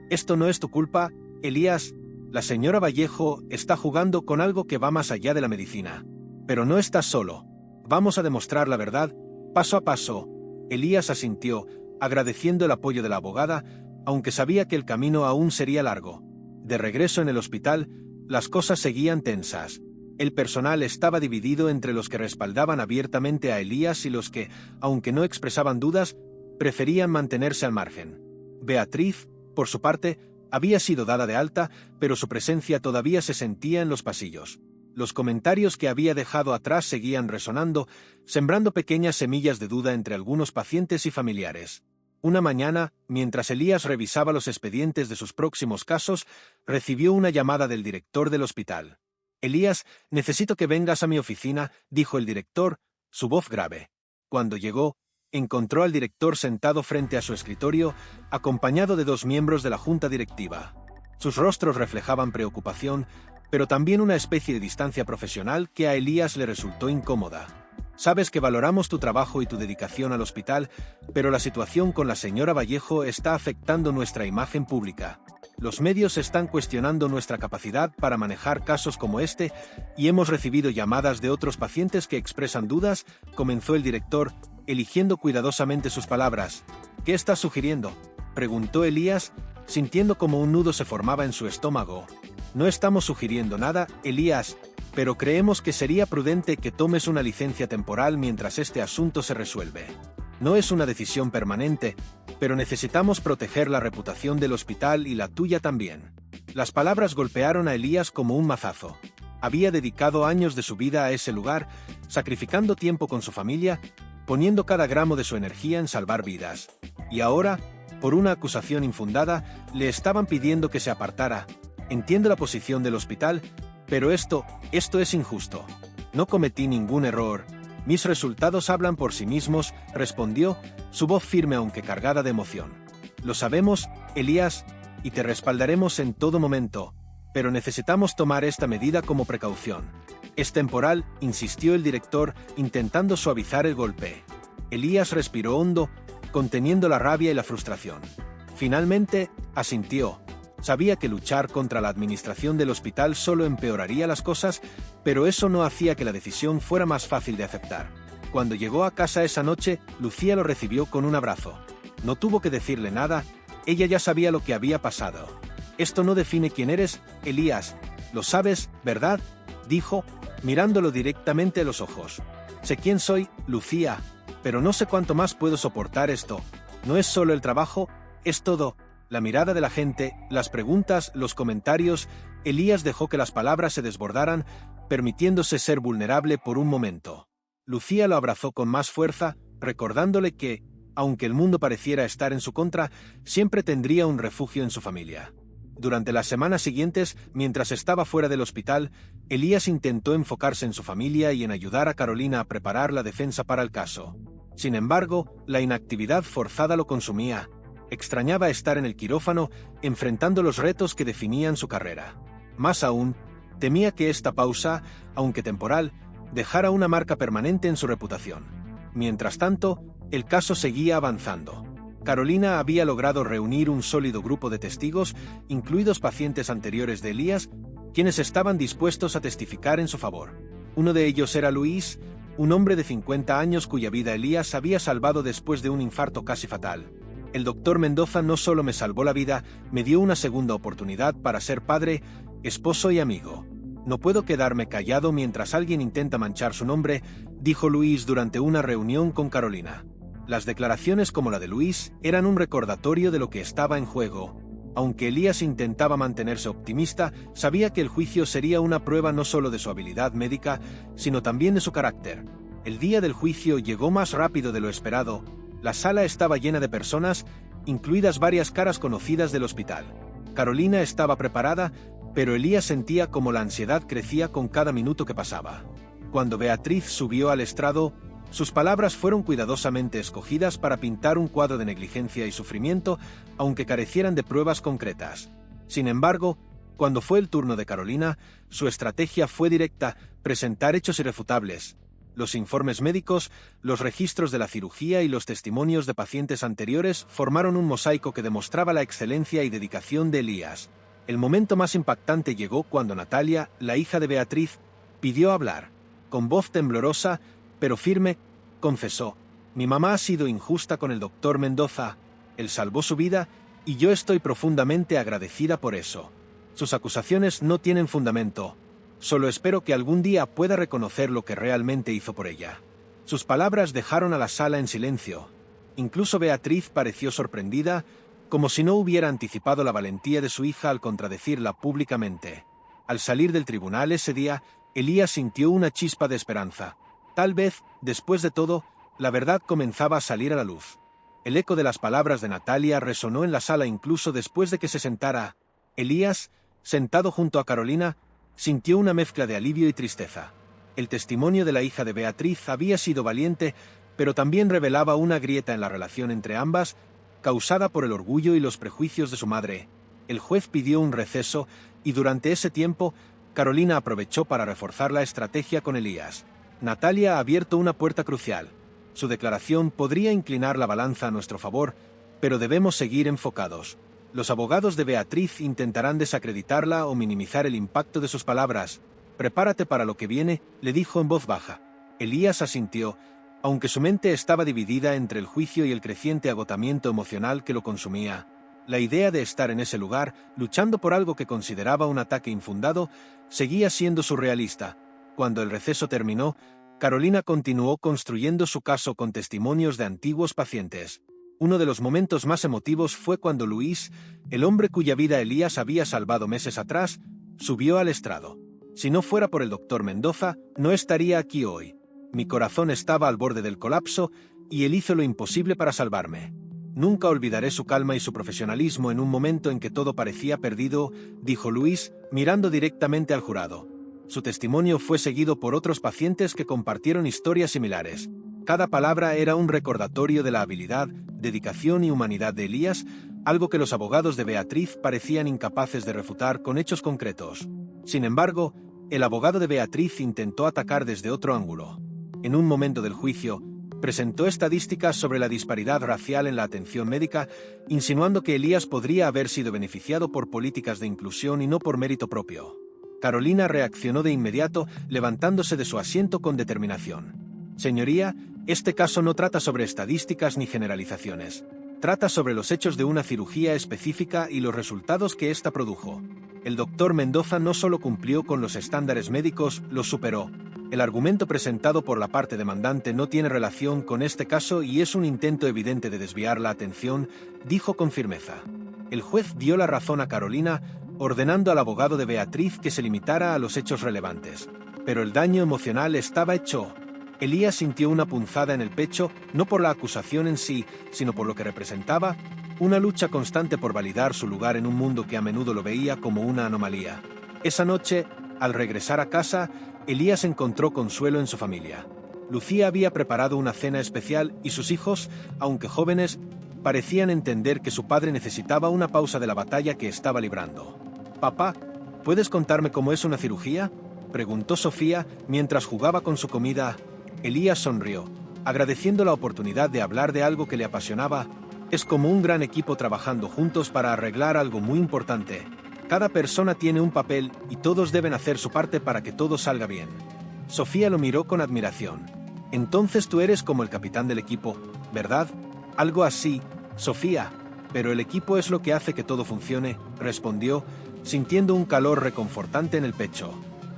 [SPEAKER 1] Esto no es tu culpa, Elías. La señora Vallejo está jugando con algo que va más allá de la medicina. Pero no estás solo. Vamos a demostrar la verdad, paso a paso. Elías asintió, agradeciendo el apoyo de la abogada, aunque sabía que el camino aún sería largo. De regreso en el hospital, las cosas seguían tensas. El personal estaba dividido entre los que respaldaban abiertamente a Elías y los que, aunque no expresaban dudas, preferían mantenerse al margen. Beatriz, por su parte, había sido dada de alta, pero su presencia todavía se sentía en los pasillos. Los comentarios que había dejado atrás seguían resonando, sembrando pequeñas semillas de duda entre algunos pacientes y familiares. Una mañana, mientras Elías revisaba los expedientes de sus próximos casos, recibió una llamada del director del hospital. «Elías, necesito que vengas a mi oficina», dijo el director, su voz grave. Cuando llegó, encontró al director sentado frente a su escritorio, acompañado de 2 miembros de la junta directiva. Sus rostros reflejaban preocupación, pero también una especie de distancia profesional que a Elías le resultó incómoda. «Sabes que valoramos tu trabajo y tu dedicación al hospital, pero la situación con la señora Vallejo está afectando nuestra imagen pública. Los medios están cuestionando nuestra capacidad para manejar casos como este y hemos recibido llamadas de otros pacientes que expresan dudas», comenzó el director, eligiendo cuidadosamente sus palabras. «¿Qué estás sugiriendo?», preguntó Elías, sintiendo como un nudo se formaba en su estómago. «No estamos sugiriendo nada, Elías, pero creemos que sería prudente que tomes una licencia temporal mientras este asunto se resuelve. No es una decisión permanente, pero necesitamos proteger la reputación del hospital y la tuya también». Las palabras golpearon a Elías como un mazazo. Había dedicado años de su vida a ese lugar, sacrificando tiempo con su familia, poniendo cada gramo de su energía en salvar vidas. Y ahora, por una acusación infundada, le estaban pidiendo que se apartara. «Entiendo la posición del hospital, pero esto es injusto. No cometí ningún error. Mis resultados hablan por sí mismos», respondió, su voz firme aunque cargada de emoción. «Lo sabemos, Elías, y te respaldaremos en todo momento, pero necesitamos tomar esta medida como precaución. Es temporal», insistió el director, intentando suavizar el golpe. Elías respiró hondo, conteniendo la rabia y la frustración. Finalmente, asintió. Sabía que luchar contra la administración del hospital solo empeoraría las cosas, pero eso no hacía que la decisión fuera más fácil de aceptar. Cuando llegó a casa esa noche, Lucía lo recibió con un abrazo. No tuvo que decirle nada, ella ya sabía lo que había pasado. «Esto no define quién eres, Elías. Lo sabes, ¿verdad?», dijo, mirándolo directamente a los ojos. «Sé quién soy, Lucía, pero no sé cuánto más puedo soportar esto. No es solo el trabajo, es todo». La mirada de la gente, las preguntas, los comentarios, Elías dejó que las palabras se desbordaran, permitiéndose ser vulnerable por un momento. Lucía lo abrazó con más fuerza, recordándole que, aunque el mundo pareciera estar en su contra, siempre tendría un refugio en su familia. Durante las semanas siguientes, mientras estaba fuera del hospital, Elías intentó enfocarse en su familia y en ayudar a Carolina a preparar la defensa para el caso. Sin embargo, la inactividad forzada lo consumía. Extrañaba estar en el quirófano, enfrentando los retos que definían su carrera. Más aún, temía que esta pausa, aunque temporal, dejara una marca permanente en su reputación. Mientras tanto, el caso seguía avanzando. Carolina había logrado reunir un sólido grupo de testigos, incluidos pacientes anteriores de Elías, quienes estaban dispuestos a testificar en su favor. Uno de ellos era Luis, un hombre de 50 años cuya vida Elías había salvado después de un infarto casi fatal. «El doctor Mendoza no solo me salvó la vida, me dio una segunda oportunidad para ser padre, esposo y amigo. No puedo quedarme callado mientras alguien intenta manchar su nombre», dijo Luis durante una reunión con Carolina. Las declaraciones como la de Luis eran un recordatorio de lo que estaba en juego. Aunque Elías intentaba mantenerse optimista, sabía que el juicio sería una prueba no solo de su habilidad médica, sino también de su carácter. El día del juicio llegó más rápido de lo esperado. La sala estaba llena de personas, incluidas varias caras conocidas del hospital. Carolina estaba preparada, pero Elías sentía como la ansiedad crecía con cada minuto que pasaba. Cuando Beatriz subió al estrado, sus palabras fueron cuidadosamente escogidas para pintar un cuadro de negligencia y sufrimiento, aunque carecieran de pruebas concretas. Sin embargo, cuando fue el turno de Carolina, su estrategia fue directa: presentar hechos irrefutables. Los informes médicos, los registros de la cirugía y los testimonios de pacientes anteriores formaron un mosaico que demostraba la excelencia y dedicación de Elías. El momento más impactante llegó cuando Natalia, la hija de Beatriz, pidió hablar. Con voz temblorosa, pero firme, confesó: «Mi mamá ha sido injusta con el doctor Mendoza. Él salvó su vida y yo estoy profundamente agradecida por eso. Sus acusaciones no tienen fundamento. Solo espero que algún día pueda reconocer lo que realmente hizo por ella». Sus palabras dejaron a la sala en silencio. Incluso Beatriz pareció sorprendida, como si no hubiera anticipado la valentía de su hija al contradecirla públicamente. Al salir del tribunal ese día, Elías sintió una chispa de esperanza. Tal vez, después de todo, la verdad comenzaba a salir a la luz. El eco de las palabras de Natalia resonó en la sala incluso después de que se sentara. Elías, sentado junto a Carolina, sintió una mezcla de alivio y tristeza. El testimonio de la hija de Beatriz había sido valiente, pero también revelaba una grieta en la relación entre ambas, causada por el orgullo y los prejuicios de su madre. El juez pidió un receso, y durante ese tiempo, Carolina aprovechó para reforzar la estrategia con Elías. Natalia ha abierto una puerta crucial. Su declaración podría inclinar la balanza a nuestro favor, pero debemos seguir enfocados. Los abogados de Beatriz intentarán desacreditarla o minimizar el impacto de sus palabras. «Prepárate para lo que viene», le dijo en voz baja. Elías asintió, aunque su mente estaba dividida entre el juicio y el creciente agotamiento emocional que lo consumía. La idea de estar en ese lugar, luchando por algo que consideraba un ataque infundado, seguía siendo surrealista. Cuando el receso terminó, Carolina continuó construyendo su caso con testimonios de antiguos pacientes. Uno de los momentos más emotivos fue cuando Luis, el hombre cuya vida Elías había salvado meses atrás, subió al estrado. «Si no fuera por el doctor Mendoza, no estaría aquí hoy. Mi corazón estaba al borde del colapso y él hizo lo imposible para salvarme. Nunca olvidaré su calma y su profesionalismo en un momento en que todo parecía perdido», dijo Luis, mirando directamente al jurado. Su testimonio fue seguido por otros pacientes que compartieron historias similares. Cada palabra era un recordatorio de la habilidad, dedicación y humanidad de Elías, algo que los abogados de Beatriz parecían incapaces de refutar con hechos concretos. Sin embargo, el abogado de Beatriz intentó atacar desde otro ángulo. En un momento del juicio, presentó estadísticas sobre la disparidad racial en la atención médica, insinuando que Elías podría haber sido beneficiado por políticas de inclusión y no por mérito propio. Carolina reaccionó de inmediato, levantándose de su asiento con determinación. «Señoría, este caso no trata sobre estadísticas ni generalizaciones. Trata sobre los hechos de una cirugía específica y los resultados que ésta produjo. El doctor Mendoza no solo cumplió con los estándares médicos, los superó. El argumento presentado por la parte demandante no tiene relación con este caso y es un intento evidente de desviar la atención», dijo con firmeza. El juez dio la razón a Carolina, ordenando al abogado de Beatriz que se limitara a los hechos relevantes. Pero el daño emocional estaba hecho. Elías sintió una punzada en el pecho, no por la acusación en sí, sino por lo que representaba, una lucha constante por validar su lugar en un mundo que a menudo lo veía como una anomalía. Esa noche, al regresar a casa, Elías encontró consuelo en su familia. Lucía había preparado una cena especial y sus hijos, aunque jóvenes, parecían entender que su padre necesitaba una pausa de la batalla que estaba librando. «Papá, ¿puedes contarme cómo es una cirugía?», preguntó Sofía mientras jugaba con su comida. Elías sonrió, agradeciendo la oportunidad de hablar de algo que le apasionaba. «Es como un gran equipo trabajando juntos para arreglar algo muy importante. Cada persona tiene un papel y todos deben hacer su parte para que todo salga bien». Sofía lo miró con admiración. «Entonces tú eres como el capitán del equipo, ¿verdad?». «Algo así, Sofía, pero el equipo es lo que hace que todo funcione», respondió, sintiendo un calor reconfortante en el pecho.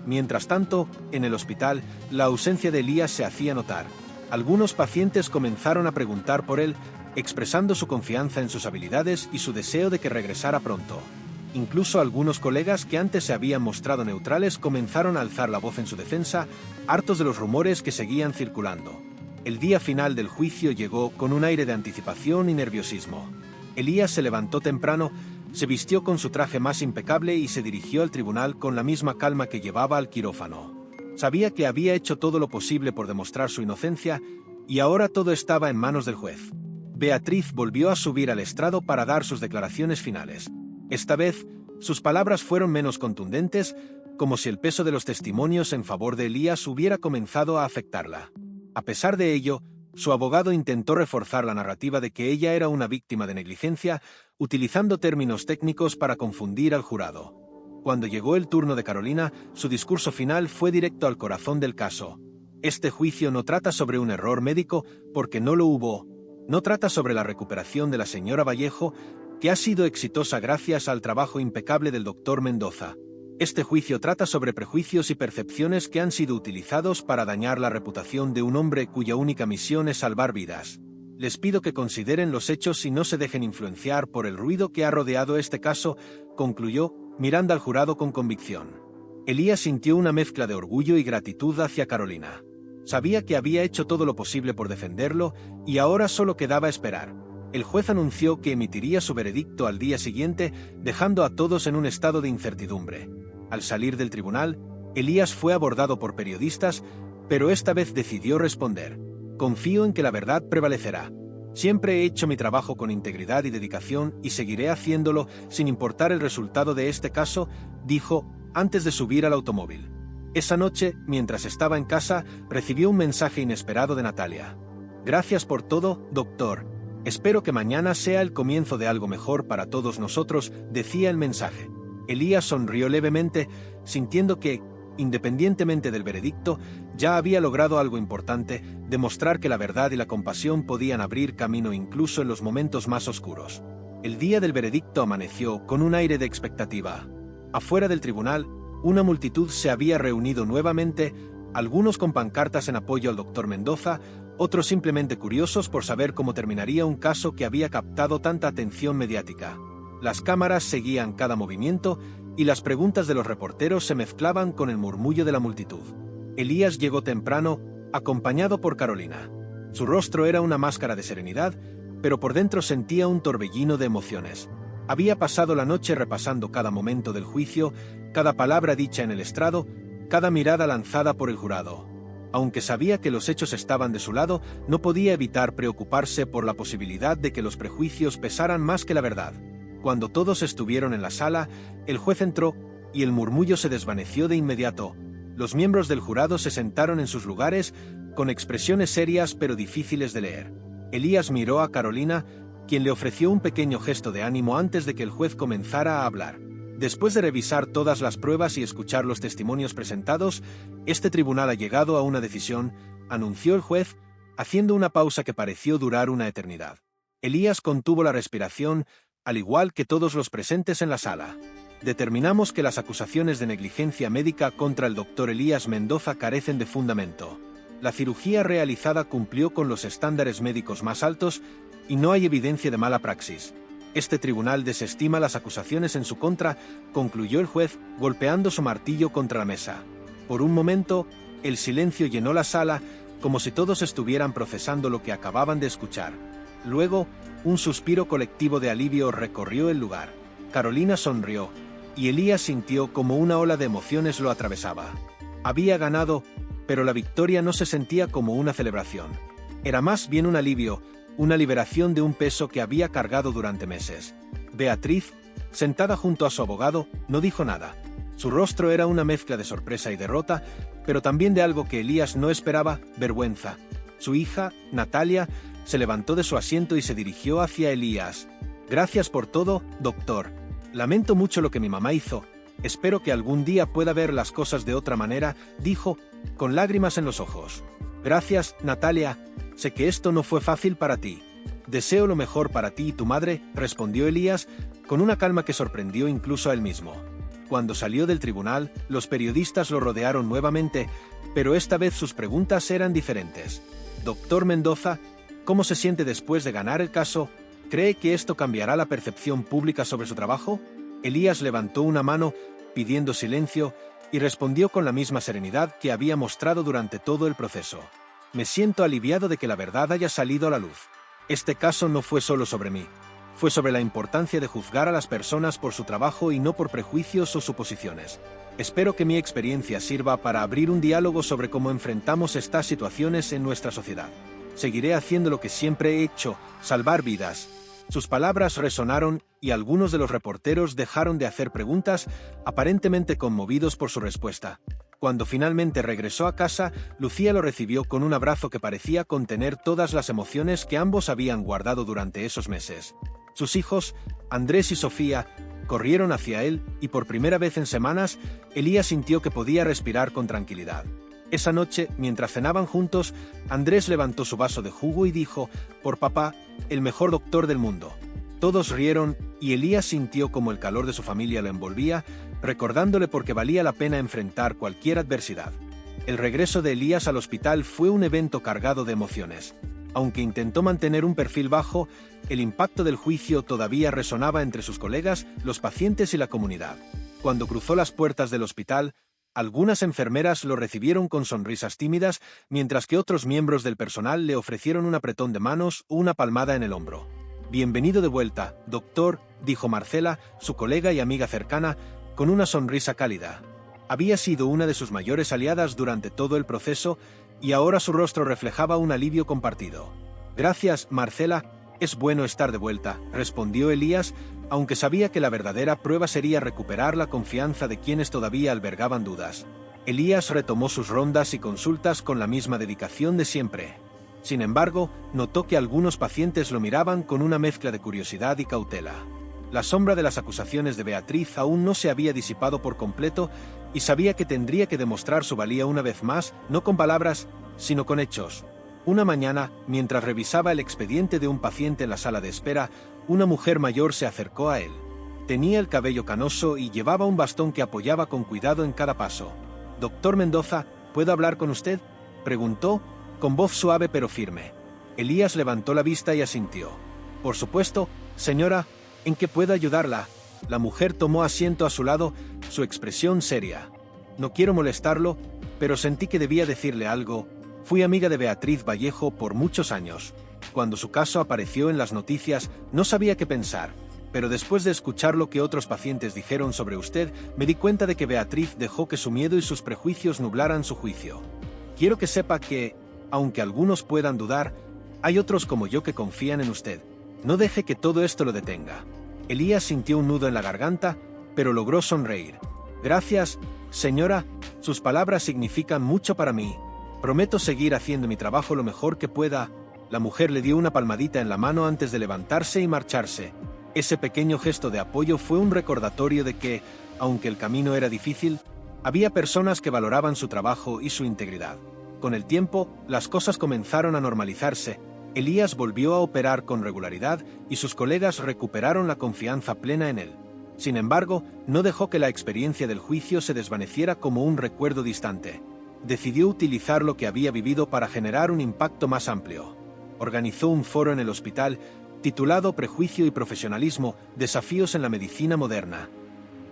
[SPEAKER 1] Mientras tanto, en el hospital, la ausencia de Elías se hacía notar. Algunos pacientes comenzaron a preguntar por él, expresando su confianza en sus habilidades y su deseo de que regresara pronto. Incluso algunos colegas que antes se habían mostrado neutrales comenzaron a alzar la voz en su defensa, hartos de los rumores que seguían circulando. El día final del juicio llegó con un aire de anticipación y nerviosismo. Elías se levantó temprano, se vistió con su traje más impecable y se dirigió al tribunal con la misma calma que llevaba al quirófano. Sabía que había hecho todo lo posible por demostrar su inocencia y ahora todo estaba en manos del juez. Beatriz volvió a subir al estrado para dar sus declaraciones finales. Esta vez, sus palabras fueron menos contundentes, como si el peso de los testimonios en favor de Elías hubiera comenzado a afectarla. A pesar de ello, su abogado intentó reforzar la narrativa de que ella era una víctima de negligencia, utilizando términos técnicos para confundir al jurado. Cuando llegó el turno de Carolina, su discurso final fue directo al corazón del caso. Este juicio no trata sobre un error médico, porque no lo hubo. No trata sobre la recuperación de la señora Vallejo, que ha sido exitosa gracias al trabajo impecable del doctor Mendoza. Este juicio trata sobre prejuicios y percepciones que han sido utilizados para dañar la reputación de un hombre cuya única misión es salvar vidas. Les pido que consideren los hechos y no se dejen influenciar por el ruido que ha rodeado este caso, concluyó, mirando al jurado con convicción. Elías sintió una mezcla de orgullo y gratitud hacia Carolina. Sabía que había hecho todo lo posible por defenderlo y ahora solo quedaba esperar. El juez anunció que emitiría su veredicto al día siguiente, dejando a todos en un estado de incertidumbre. Al salir del tribunal, Elías fue abordado por periodistas, pero esta vez decidió responder: confío en que la verdad prevalecerá. Siempre he hecho mi trabajo con integridad y dedicación y seguiré haciéndolo sin importar el resultado de este caso, dijo, antes de subir al automóvil. Esa noche, mientras estaba en casa, recibió un mensaje inesperado de Natalia. Gracias por todo, doctor. Espero que mañana sea el comienzo de algo mejor para todos nosotros, decía el mensaje. Elías sonrió levemente, sintiendo que, independientemente del veredicto, ya había logrado algo importante, demostrar que la verdad y la compasión podían abrir camino incluso en los momentos más oscuros. El día del veredicto amaneció con un aire de expectativa. Afuera del tribunal, una multitud se había reunido nuevamente, algunos con pancartas en apoyo al doctor Mendoza, otros simplemente curiosos por saber cómo terminaría un caso que había captado tanta atención mediática. Las cámaras seguían cada movimiento y las preguntas de los reporteros se mezclaban con el murmullo de la multitud. Elías llegó temprano, acompañado por Carolina. Su rostro era una máscara de serenidad, pero por dentro sentía un torbellino de emociones. Había pasado la noche repasando cada momento del juicio, cada palabra dicha en el estrado, cada mirada lanzada por el jurado. Aunque sabía que los hechos estaban de su lado, no podía evitar preocuparse por la posibilidad de que los prejuicios pesaran más que la verdad. Cuando todos estuvieron en la sala, el juez entró, y el murmullo se desvaneció de inmediato. Los miembros del jurado se sentaron en sus lugares, con expresiones serias pero difíciles de leer. Elías miró a Carolina, quien le ofreció un pequeño gesto de ánimo antes de que el juez comenzara a hablar. Después de revisar todas las pruebas y escuchar los testimonios presentados, este tribunal ha llegado a una decisión, anunció el juez, haciendo una pausa que pareció durar una eternidad. Elías contuvo la respiración, al igual que todos los presentes en la sala. Determinamos que las acusaciones de negligencia médica contra el doctor Elías Mendoza carecen de fundamento. La cirugía realizada cumplió con los estándares médicos más altos y no hay evidencia de mala praxis. Este tribunal desestima las acusaciones en su contra, concluyó el juez, golpeando su martillo contra la mesa. Por un momento, el silencio llenó la sala, como si todos estuvieran procesando lo que acababan de escuchar. Luego, un suspiro colectivo de alivio recorrió el lugar. Carolina sonrió, y Elías sintió como una ola de emociones lo atravesaba. Había ganado, pero la victoria no se sentía como una celebración. Era más bien un alivio, una liberación de un peso que había cargado durante meses. Beatriz, sentada junto a su abogado, no dijo nada. Su rostro era una mezcla de sorpresa y derrota, pero también de algo que Elías no esperaba, vergüenza. Su hija, Natalia, se levantó de su asiento y se dirigió hacia Elías. Gracias por todo, doctor. Lamento mucho lo que mi mamá hizo. Espero que algún día pueda ver las cosas de otra manera, dijo, con lágrimas en los ojos. Gracias, Natalia. Sé que esto no fue fácil para ti. Deseo lo mejor para ti y tu madre, respondió Elías, con una calma que sorprendió incluso a él mismo. Cuando salió del tribunal, los periodistas lo rodearon nuevamente, pero esta vez sus preguntas eran diferentes. Doctor Mendoza, ¿cómo se siente después de ganar el caso? ¿Cree que esto cambiará la percepción pública sobre su trabajo? Elías levantó una mano, pidiendo silencio, y respondió con la misma serenidad que había mostrado durante todo el proceso. Me siento aliviado de que la verdad haya salido a la luz. Este caso no fue solo sobre mí. Fue sobre la importancia de juzgar a las personas por su trabajo y no por prejuicios o suposiciones. Espero que mi experiencia sirva para abrir un diálogo sobre cómo enfrentamos estas situaciones en nuestra sociedad. Seguiré haciendo lo que siempre he hecho, salvar vidas. Sus palabras resonaron y algunos de los reporteros dejaron de hacer preguntas, aparentemente conmovidos por su respuesta. Cuando finalmente regresó a casa, Lucía lo recibió con un abrazo que parecía contener todas las emociones que ambos habían guardado durante esos meses. Sus hijos, Andrés y Sofía, corrieron hacia él y por primera vez en semanas, Elías sintió que podía respirar con tranquilidad. Esa noche, mientras cenaban juntos, Andrés levantó su vaso de jugo y dijo: «Por papá, el mejor doctor del mundo». Todos rieron y Elías sintió como el calor de su familia lo envolvía, recordándole por qué valía la pena enfrentar cualquier adversidad. El regreso de Elías al hospital fue un evento cargado de emociones. Aunque intentó mantener un perfil bajo, el impacto del juicio todavía resonaba entre sus colegas, los pacientes y la comunidad. Cuando cruzó las puertas del hospital, algunas enfermeras lo recibieron con sonrisas tímidas, mientras que otros miembros del personal le ofrecieron un apretón de manos o una palmada en el hombro. «Bienvenido de vuelta, doctor», dijo Marcela, su colega y amiga cercana, con una sonrisa cálida. Había sido una de sus mayores aliadas durante todo el proceso y ahora su rostro reflejaba un alivio compartido. «Gracias, Marcela, es bueno estar de vuelta», respondió Elías, aunque sabía que la verdadera prueba sería recuperar la confianza de quienes todavía albergaban dudas. Elías retomó sus rondas y consultas con la misma dedicación de siempre. Sin embargo, notó que algunos pacientes lo miraban con una mezcla de curiosidad y cautela. La sombra de las acusaciones de Beatriz aún no se había disipado por completo y sabía que tendría que demostrar su valía una vez más, no con palabras, sino con hechos. Una mañana, mientras revisaba el expediente de un paciente en la sala de espera, una mujer mayor se acercó a él. Tenía el cabello canoso y llevaba un bastón que apoyaba con cuidado en cada paso. «Doctor Mendoza, ¿puedo hablar con usted?», preguntó, con voz suave pero firme. Elías levantó la vista y asintió. «Por supuesto, señora, ¿en qué puedo ayudarla?». La mujer tomó asiento a su lado, su expresión seria. «No quiero molestarlo, pero sentí que debía decirle algo. Fui amiga de Beatriz Vallejo por muchos años. Cuando su caso apareció en las noticias, no sabía qué pensar, pero después de escuchar lo que otros pacientes dijeron sobre usted, me di cuenta de que Beatriz dejó que su miedo y sus prejuicios nublaran su juicio. Quiero que sepa que, aunque algunos puedan dudar, hay otros como yo que confían en usted. No deje que todo esto lo detenga». Elías sintió un nudo en la garganta, pero logró sonreír. «Gracias, señora, sus palabras significan mucho para mí. Prometo seguir haciendo mi trabajo lo mejor que pueda». La mujer le dio una palmadita en la mano antes de levantarse y marcharse. Ese pequeño gesto de apoyo fue un recordatorio de que, aunque el camino era difícil, había personas que valoraban su trabajo y su integridad. Con el tiempo, las cosas comenzaron a normalizarse. Elías volvió a operar con regularidad y sus colegas recuperaron la confianza plena en él. Sin embargo, no dejó que la experiencia del juicio se desvaneciera como un recuerdo distante. Decidió utilizar lo que había vivido para generar un impacto más amplio. Organizó un foro en el hospital titulado «Prejuicio y profesionalismo, desafíos en la medicina moderna».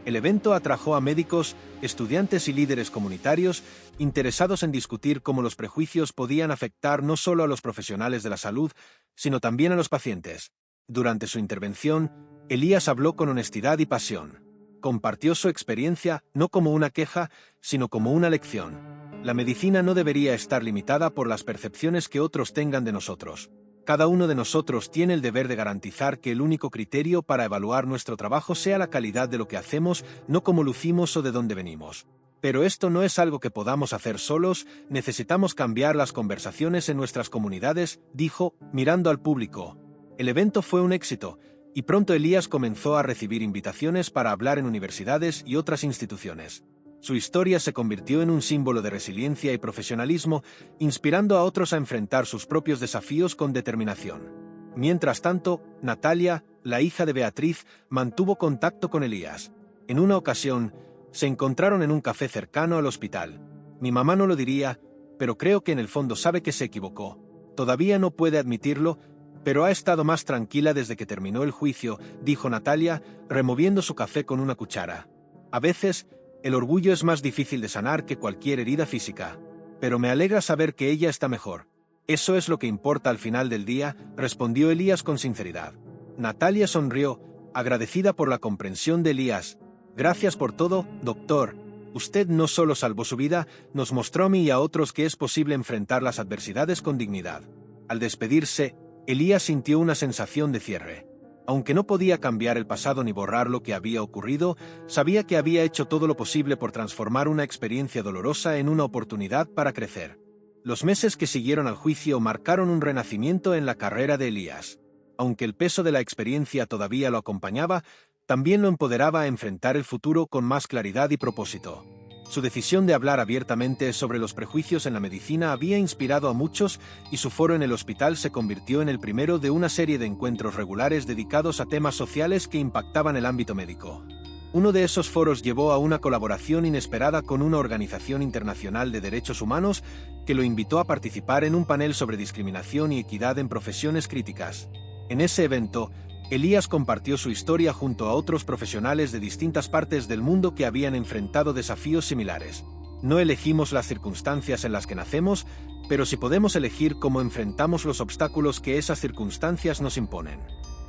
[SPEAKER 1] El evento atrajo a médicos, estudiantes y líderes comunitarios interesados en discutir cómo los prejuicios podían afectar no solo a los profesionales de la salud, sino también a los pacientes. Durante su intervención, Elías habló con honestidad y pasión. Compartió su experiencia no como una queja, sino como una lección. La medicina no debería estar limitada por las percepciones que otros tengan de nosotros. Cada uno de nosotros tiene el deber de garantizar que el único criterio para evaluar nuestro trabajo sea la calidad de lo que hacemos, no cómo lucimos o de dónde venimos. Pero esto no es algo que podamos hacer solos, necesitamos cambiar las conversaciones en nuestras comunidades, dijo, mirando al público. El evento fue un éxito, y pronto Elías comenzó a recibir invitaciones para hablar en universidades y otras instituciones. Su historia se convirtió en un símbolo de resiliencia y profesionalismo, inspirando a otros a enfrentar sus propios desafíos con determinación. Mientras tanto, Natalia, la hija de Beatriz, mantuvo contacto con Elías. En una ocasión, se encontraron en un café cercano al hospital. «Mi mamá no lo diría, pero creo que en el fondo sabe que se equivocó. Todavía no puede admitirlo, Pero ha estado más tranquila desde que terminó el juicio, dijo Natalia, removiendo su café con una cuchara. A veces, el orgullo es más difícil de sanar que cualquier herida física. Pero me alegra saber que ella está mejor. Eso es lo que importa al final del día, respondió Elías con sinceridad. Natalia sonrió, agradecida por la comprensión de Elías. Gracias por todo, doctor. Usted no solo salvó su vida, nos mostró a mí y a otros que es posible enfrentar las adversidades con dignidad. Al despedirse, Elías sintió una sensación de cierre. Aunque no podía cambiar el pasado ni borrar lo que había ocurrido, sabía que había hecho todo lo posible por transformar una experiencia dolorosa en una oportunidad para crecer. Los meses que siguieron al juicio marcaron un renacimiento en la carrera de Elías. Aunque el peso de la experiencia todavía lo acompañaba, también lo empoderaba a enfrentar el futuro con más claridad y propósito. Su decisión de hablar abiertamente sobre los prejuicios en la medicina había inspirado a muchos y su foro en el hospital se convirtió en el primero de una serie de encuentros regulares dedicados a temas sociales que impactaban el ámbito médico. Uno de esos foros llevó a una colaboración inesperada con una organización internacional de derechos humanos que lo invitó a participar en un panel sobre discriminación y equidad en profesiones críticas. En ese evento, Elías compartió su historia junto a otros profesionales de distintas partes del mundo que habían enfrentado desafíos similares. No elegimos las circunstancias en las que nacemos, pero sí podemos elegir cómo enfrentamos los obstáculos que esas circunstancias nos imponen.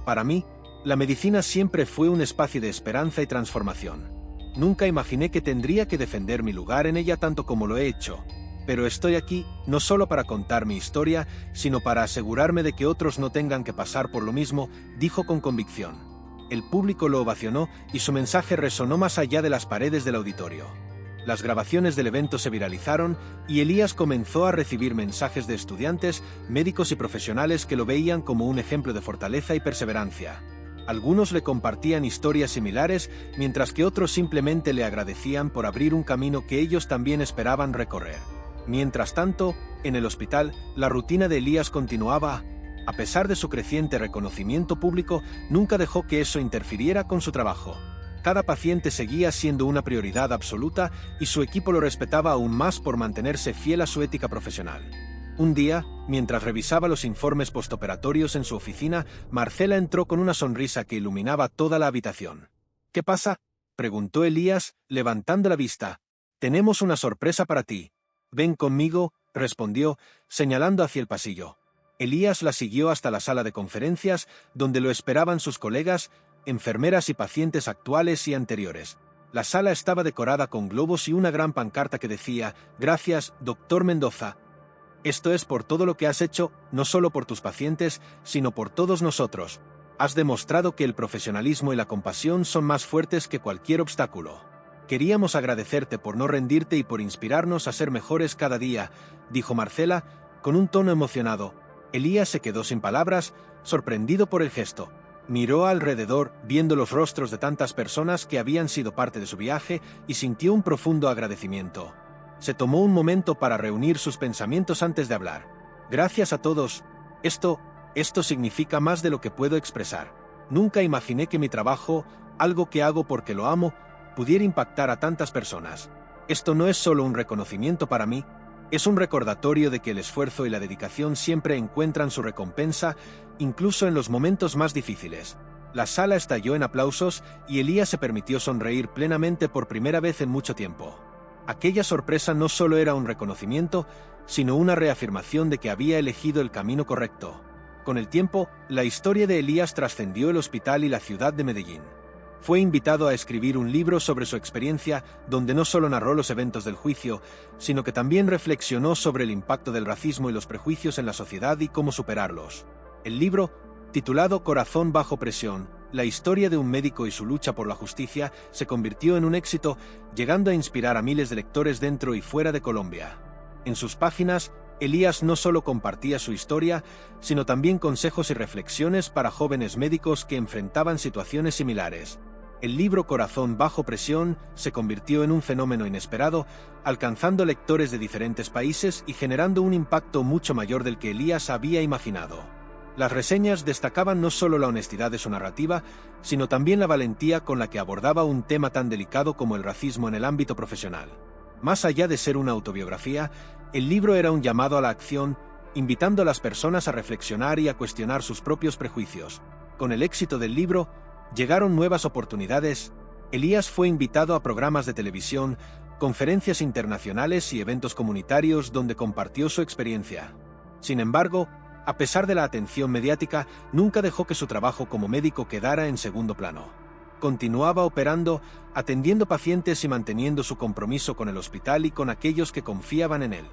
[SPEAKER 1] Para mí, la medicina siempre fue un espacio de esperanza y transformación. Nunca imaginé que tendría que defender mi lugar en ella tanto como lo he hecho. Pero estoy aquí, no solo para contar mi historia, sino para asegurarme de que otros no tengan que pasar por lo mismo, dijo con convicción. El público lo ovacionó y su mensaje resonó más allá de las paredes del auditorio. Las grabaciones del evento se viralizaron y Elías comenzó a recibir mensajes de estudiantes, médicos y profesionales que lo veían como un ejemplo de fortaleza y perseverancia. Algunos le compartían historias similares, mientras que otros simplemente le agradecían por abrir un camino que ellos también esperaban recorrer. Mientras tanto, en el hospital, la rutina de Elías continuaba. A pesar de su creciente reconocimiento público, nunca dejó que eso interfiriera con su trabajo. Cada paciente seguía siendo una prioridad absoluta y su equipo lo respetaba aún más por mantenerse fiel a su ética profesional. Un día, mientras revisaba los informes postoperatorios en su oficina, Marcela entró con una sonrisa que iluminaba toda la habitación. ¿Qué pasa?, preguntó Elías, levantando la vista. Tenemos una sorpresa para ti. Ven conmigo, respondió, señalando hacia el pasillo. Elías la siguió hasta la sala de conferencias, donde lo esperaban sus colegas, enfermeras y pacientes actuales y anteriores. La sala estaba decorada con globos y una gran pancarta que decía: «Gracias, Dr. Mendoza. Esto es por todo lo que has hecho, no solo por tus pacientes, sino por todos nosotros. Has demostrado que el profesionalismo y la compasión son más fuertes que cualquier obstáculo. Queríamos agradecerte por no rendirte y por inspirarnos a ser mejores cada día», dijo Marcela, con un tono emocionado. Elías se quedó sin palabras, sorprendido por el gesto. Miró alrededor, viendo los rostros de tantas personas que habían sido parte de su viaje, y sintió un profundo agradecimiento. Se tomó un momento para reunir sus pensamientos antes de hablar. «Gracias a todos. Esto significa más de lo que puedo expresar. Nunca imaginé que mi trabajo, algo que hago porque lo amo, pudiera impactar a tantas personas. Esto no es solo un reconocimiento para mí, es un recordatorio de que el esfuerzo y la dedicación siempre encuentran su recompensa, incluso en los momentos más difíciles». La sala estalló en aplausos y Elías se permitió sonreír plenamente por primera vez en mucho tiempo. Aquella sorpresa no solo era un reconocimiento, sino una reafirmación de que había elegido el camino correcto. Con el tiempo, la historia de Elías trascendió el hospital y la ciudad de Medellín. Fue invitado a escribir un libro sobre su experiencia, donde no solo narró los eventos del juicio, sino que también reflexionó sobre el impacto del racismo y los prejuicios en la sociedad y cómo superarlos. El libro, titulado Corazón bajo presión, la historia de un médico y su lucha por la justicia, se convirtió en un éxito, llegando a inspirar a miles de lectores dentro y fuera de Colombia. En sus páginas, Elías no solo compartía su historia, sino también consejos y reflexiones para jóvenes médicos que enfrentaban situaciones similares. El libro Corazón bajo presión se convirtió en un fenómeno inesperado, alcanzando lectores de diferentes países y generando un impacto mucho mayor del que Elías había imaginado. Las reseñas destacaban no solo la honestidad de su narrativa, sino también la valentía con la que abordaba un tema tan delicado como el racismo en el ámbito profesional. Más allá de ser una autobiografía, el libro era un llamado a la acción, invitando a las personas a reflexionar y a cuestionar sus propios prejuicios. Con el éxito del libro, llegaron nuevas oportunidades. Elías fue invitado a programas de televisión, conferencias internacionales y eventos comunitarios donde compartió su experiencia. Sin embargo, a pesar de la atención mediática, nunca dejó que su trabajo como médico quedara en segundo plano. Continuaba operando, atendiendo pacientes y manteniendo su compromiso con el hospital y con aquellos que confiaban en él.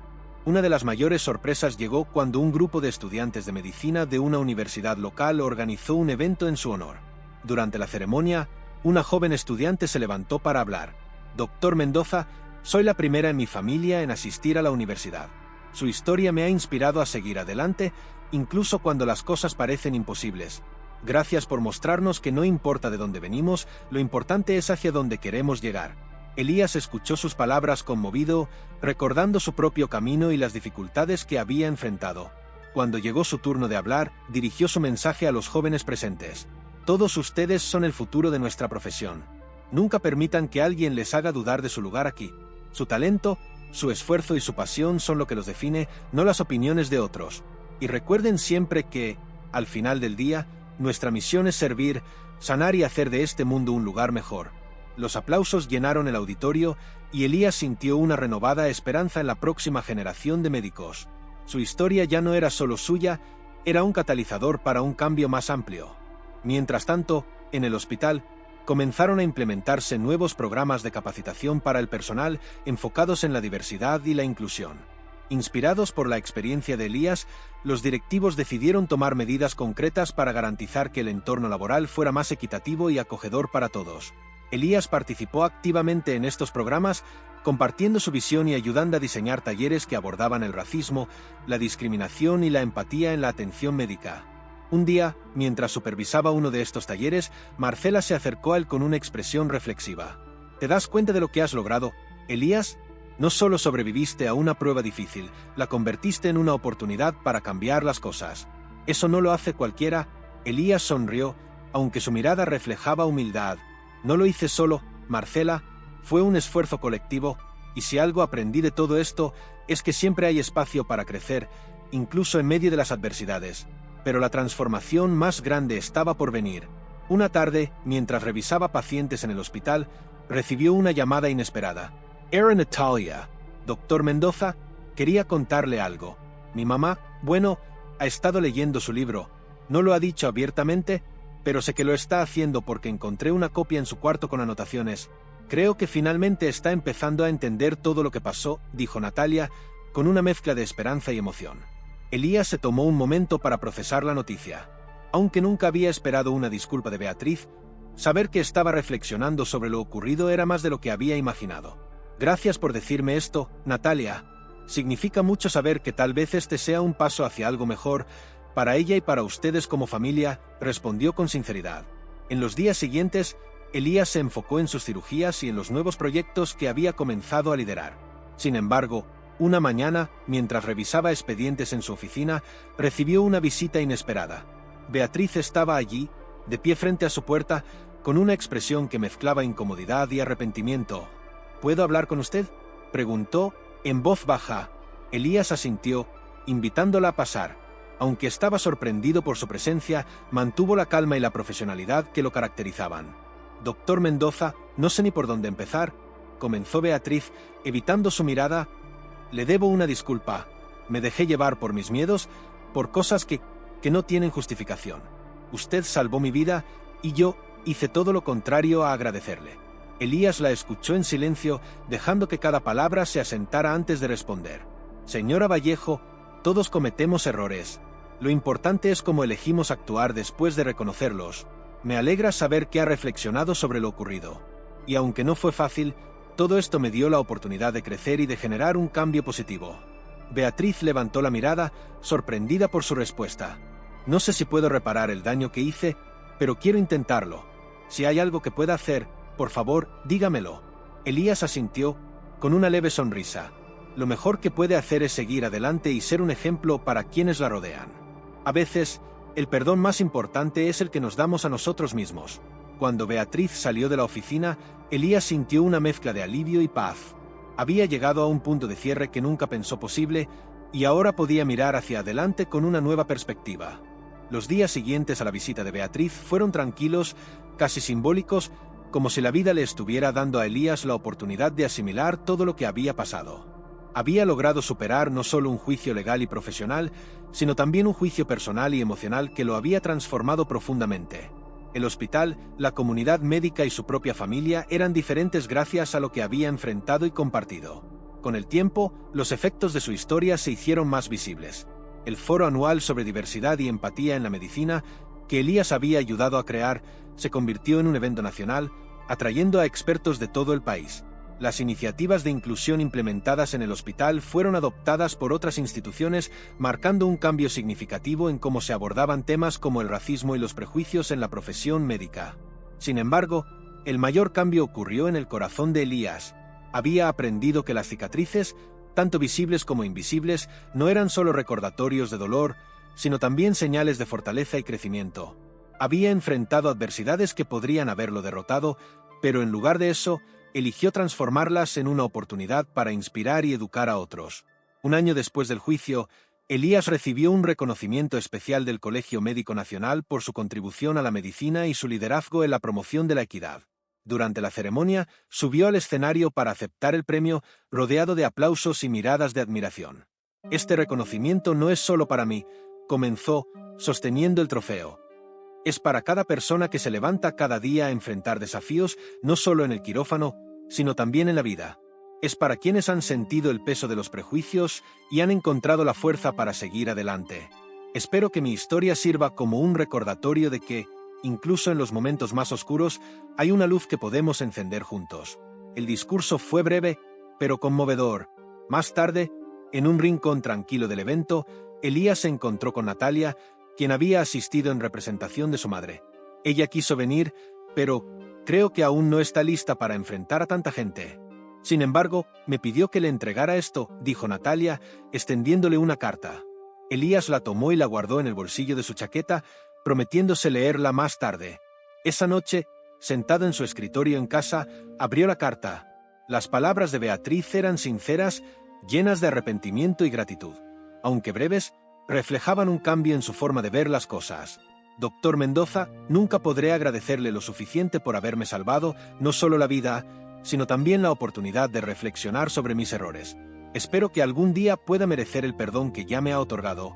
[SPEAKER 1] Una de las mayores sorpresas llegó cuando un grupo de estudiantes de medicina de una universidad local organizó un evento en su honor. Durante la ceremonia, una joven estudiante se levantó para hablar. «Doctor Mendoza, soy la primera en mi familia en asistir a la universidad. Su historia me ha inspirado a seguir adelante, incluso cuando las cosas parecen imposibles. Gracias por mostrarnos que no importa de dónde venimos, lo importante es hacia dónde queremos llegar». Elías escuchó sus palabras conmovido, recordando su propio camino y las dificultades que había enfrentado. Cuando llegó su turno de hablar, dirigió su mensaje a los jóvenes presentes. «Todos ustedes son el futuro de nuestra profesión. Nunca permitan que alguien les haga dudar de su lugar aquí. Su talento, su esfuerzo y su pasión son lo que los define, no las opiniones de otros. Y recuerden siempre que, al final del día, nuestra misión es servir, sanar y hacer de este mundo un lugar mejor». Los aplausos llenaron el auditorio y Elías sintió una renovada esperanza en la próxima generación de médicos. Su historia ya no era solo suya, era un catalizador para un cambio más amplio. Mientras tanto, en el hospital, comenzaron a implementarse nuevos programas de capacitación para el personal enfocados en la diversidad y la inclusión. Inspirados por la experiencia de Elías, los directivos decidieron tomar medidas concretas para garantizar que el entorno laboral fuera más equitativo y acogedor para todos. Elías participó activamente en estos programas, compartiendo su visión y ayudando a diseñar talleres que abordaban el racismo, la discriminación y la empatía en la atención médica. Un día, mientras supervisaba uno de estos talleres, Marcela se acercó a él con una expresión reflexiva. ¿Te das cuenta de lo que has logrado, Elías? No solo sobreviviste a una prueba difícil, la convertiste en una oportunidad para cambiar las cosas. Eso no lo hace cualquiera. Elías sonrió, aunque su mirada reflejaba humildad. No lo hice solo, Marcela, fue un esfuerzo colectivo, y si algo aprendí de todo esto es que siempre hay espacio para crecer, incluso en medio de las adversidades. Pero la transformación más grande estaba por venir. Una tarde, mientras revisaba pacientes en el hospital, recibió una llamada inesperada. «Era Natalia. Doctor Mendoza, quería contarle algo. Mi mamá, bueno, ha estado leyendo su libro. No lo ha dicho abiertamente, pero sé que lo está haciendo porque encontré una copia en su cuarto con anotaciones. Creo que finalmente está empezando a entender todo lo que pasó», dijo Natalia, con una mezcla de esperanza y emoción. Elías se tomó un momento para procesar la noticia. Aunque nunca había esperado una disculpa de Beatriz, saber que estaba reflexionando sobre lo ocurrido era más de lo que había imaginado. «Gracias por decirme esto, Natalia. Significa mucho saber que tal vez este sea un paso hacia algo mejor, para ella y para ustedes como familia», respondió con sinceridad. En los días siguientes, Elías se enfocó en sus cirugías y en los nuevos proyectos que había comenzado a liderar. Sin embargo, una mañana, mientras revisaba expedientes en su oficina, recibió una visita inesperada. Beatriz estaba allí, de pie frente a su puerta, con una expresión que mezclaba incomodidad y arrepentimiento. «¿Puedo hablar con usted?», preguntó, en voz baja. Elías asintió, invitándola a pasar. Aunque estaba sorprendido por su presencia, mantuvo la calma y la profesionalidad que lo caracterizaban. «Doctor Mendoza, no sé ni por dónde empezar», comenzó Beatriz, evitando su mirada. «Le debo una disculpa. Me dejé llevar por mis miedos, por cosas que no tienen justificación. Usted salvó mi vida y yo hice todo lo contrario a agradecerle». Elías la escuchó en silencio, dejando que cada palabra se asentara antes de responder. «Señora Vallejo, todos cometemos errores. Lo importante es cómo elegimos actuar después de reconocerlos. Me alegra saber que ha reflexionado sobre lo ocurrido. Y aunque no fue fácil, todo esto me dio la oportunidad de crecer y de generar un cambio positivo». Beatriz levantó la mirada, sorprendida por su respuesta. «No sé si puedo reparar el daño que hice, pero quiero intentarlo. Si hay algo que pueda hacer, por favor, dígamelo». Elías asintió, con una leve sonrisa. Lo mejor que puede hacer es seguir adelante y ser un ejemplo para quienes la rodean. A veces, el perdón más importante es el que nos damos a nosotros mismos. Cuando Beatriz salió de la oficina, Elías sintió una mezcla de alivio y paz. Había llegado a un punto de cierre que nunca pensó posible y ahora podía mirar hacia adelante con una nueva perspectiva. Los días siguientes a la visita de Beatriz fueron tranquilos, casi simbólicos, como si la vida le estuviera dando a Elías la oportunidad de asimilar todo lo que había pasado. Había logrado superar no solo un juicio legal y profesional, sino también un juicio personal y emocional que lo había transformado profundamente. El hospital, la comunidad médica y su propia familia eran diferentes gracias a lo que había enfrentado y compartido. Con el tiempo, los efectos de su historia se hicieron más visibles. El foro anual sobre diversidad y empatía en la medicina, que Elías había ayudado a crear, se convirtió en un evento nacional, atrayendo a expertos de todo el país. Las iniciativas de inclusión implementadas en el hospital fueron adoptadas por otras instituciones, marcando un cambio significativo en cómo se abordaban temas como el racismo y los prejuicios en la profesión médica. Sin embargo, el mayor cambio ocurrió en el corazón de Elías. Había aprendido que las cicatrices, tanto visibles como invisibles, no eran solo recordatorios de dolor, sino también señales de fortaleza y crecimiento. Había enfrentado adversidades que podrían haberlo derrotado, pero en lugar de eso, eligió transformarlas en una oportunidad para inspirar y educar a otros. Un año después del juicio, Elías recibió un reconocimiento especial del Colegio Médico Nacional por su contribución a la medicina y su liderazgo en la promoción de la equidad. Durante la ceremonia, subió al escenario para aceptar el premio, rodeado de aplausos y miradas de admiración. «Este reconocimiento no es solo para mí», comenzó, sosteniendo el trofeo. «Es para cada persona que se levanta cada día a enfrentar desafíos, no solo en el quirófano, sino también en la vida. Es para quienes han sentido el peso de los prejuicios y han encontrado la fuerza para seguir adelante. Espero que mi historia sirva como un recordatorio de que, incluso en los momentos más oscuros, hay una luz que podemos encender juntos». El discurso fue breve, pero conmovedor. Más tarde, en un rincón tranquilo del evento, Elías se encontró con Natalia, quien había asistido en representación de su madre. Ella quiso venir, pero creo que aún no está lista para enfrentar a tanta gente. Sin embargo, me pidió que le entregara esto, dijo Natalia, extendiéndole una carta. Elías la tomó y la guardó en el bolsillo de su chaqueta, prometiéndose leerla más tarde. Esa noche, sentado en su escritorio en casa, abrió la carta. Las palabras de Beatriz eran sinceras, llenas de arrepentimiento y gratitud. Aunque breves, reflejaban un cambio en su forma de ver las cosas. «Doctor Mendoza, nunca podré agradecerle lo suficiente por haberme salvado no solo la vida, sino también la oportunidad de reflexionar sobre mis errores. Espero que algún día pueda merecer el perdón que ya me ha otorgado».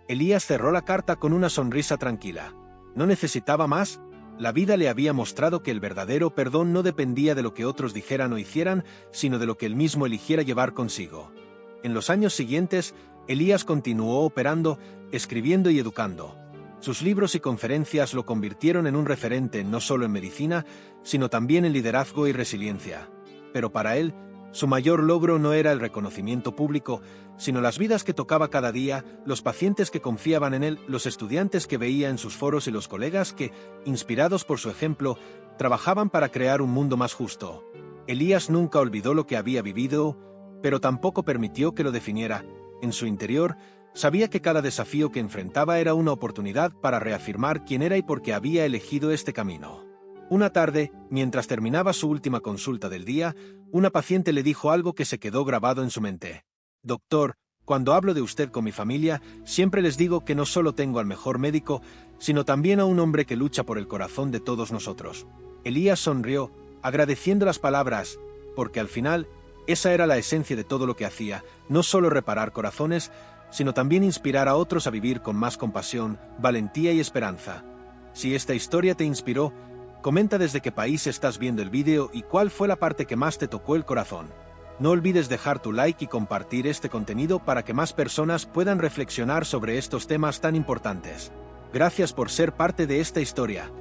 [SPEAKER 1] Elías cerró la carta con una sonrisa tranquila. ¿No necesitaba más? La vida le había mostrado que el verdadero perdón no dependía de lo que otros dijeran o hicieran, sino de lo que él mismo eligiera llevar consigo. En los años siguientes, Elías continuó operando, escribiendo y educando. Sus libros y conferencias lo convirtieron en un referente no solo en medicina, sino también en liderazgo y resiliencia. Pero para él, su mayor logro no era el reconocimiento público, sino las vidas que tocaba cada día, los pacientes que confiaban en él, los estudiantes que veía en sus foros y los colegas que, inspirados por su ejemplo, trabajaban para crear un mundo más justo. Elías nunca olvidó lo que había vivido, pero tampoco permitió que lo definiera. En su interior, sabía que cada desafío que enfrentaba era una oportunidad para reafirmar quién era y por qué había elegido este camino. Una tarde, mientras terminaba su última consulta del día, una paciente le dijo algo que se quedó grabado en su mente. «Doctor, cuando hablo de usted con mi familia, siempre les digo que no solo tengo al mejor médico, sino también a un hombre que lucha por el corazón de todos nosotros». Elías sonrió, agradeciendo las palabras, porque al final, esa era la esencia de todo lo que hacía, no solo reparar corazones, sino también inspirar a otros a vivir con más compasión, valentía y esperanza. Si esta historia te inspiró, comenta desde qué país estás viendo el vídeo y cuál fue la parte que más te tocó el corazón. No olvides dejar tu like y compartir este contenido para que más personas puedan reflexionar sobre estos temas tan importantes. Gracias por ser parte de esta historia.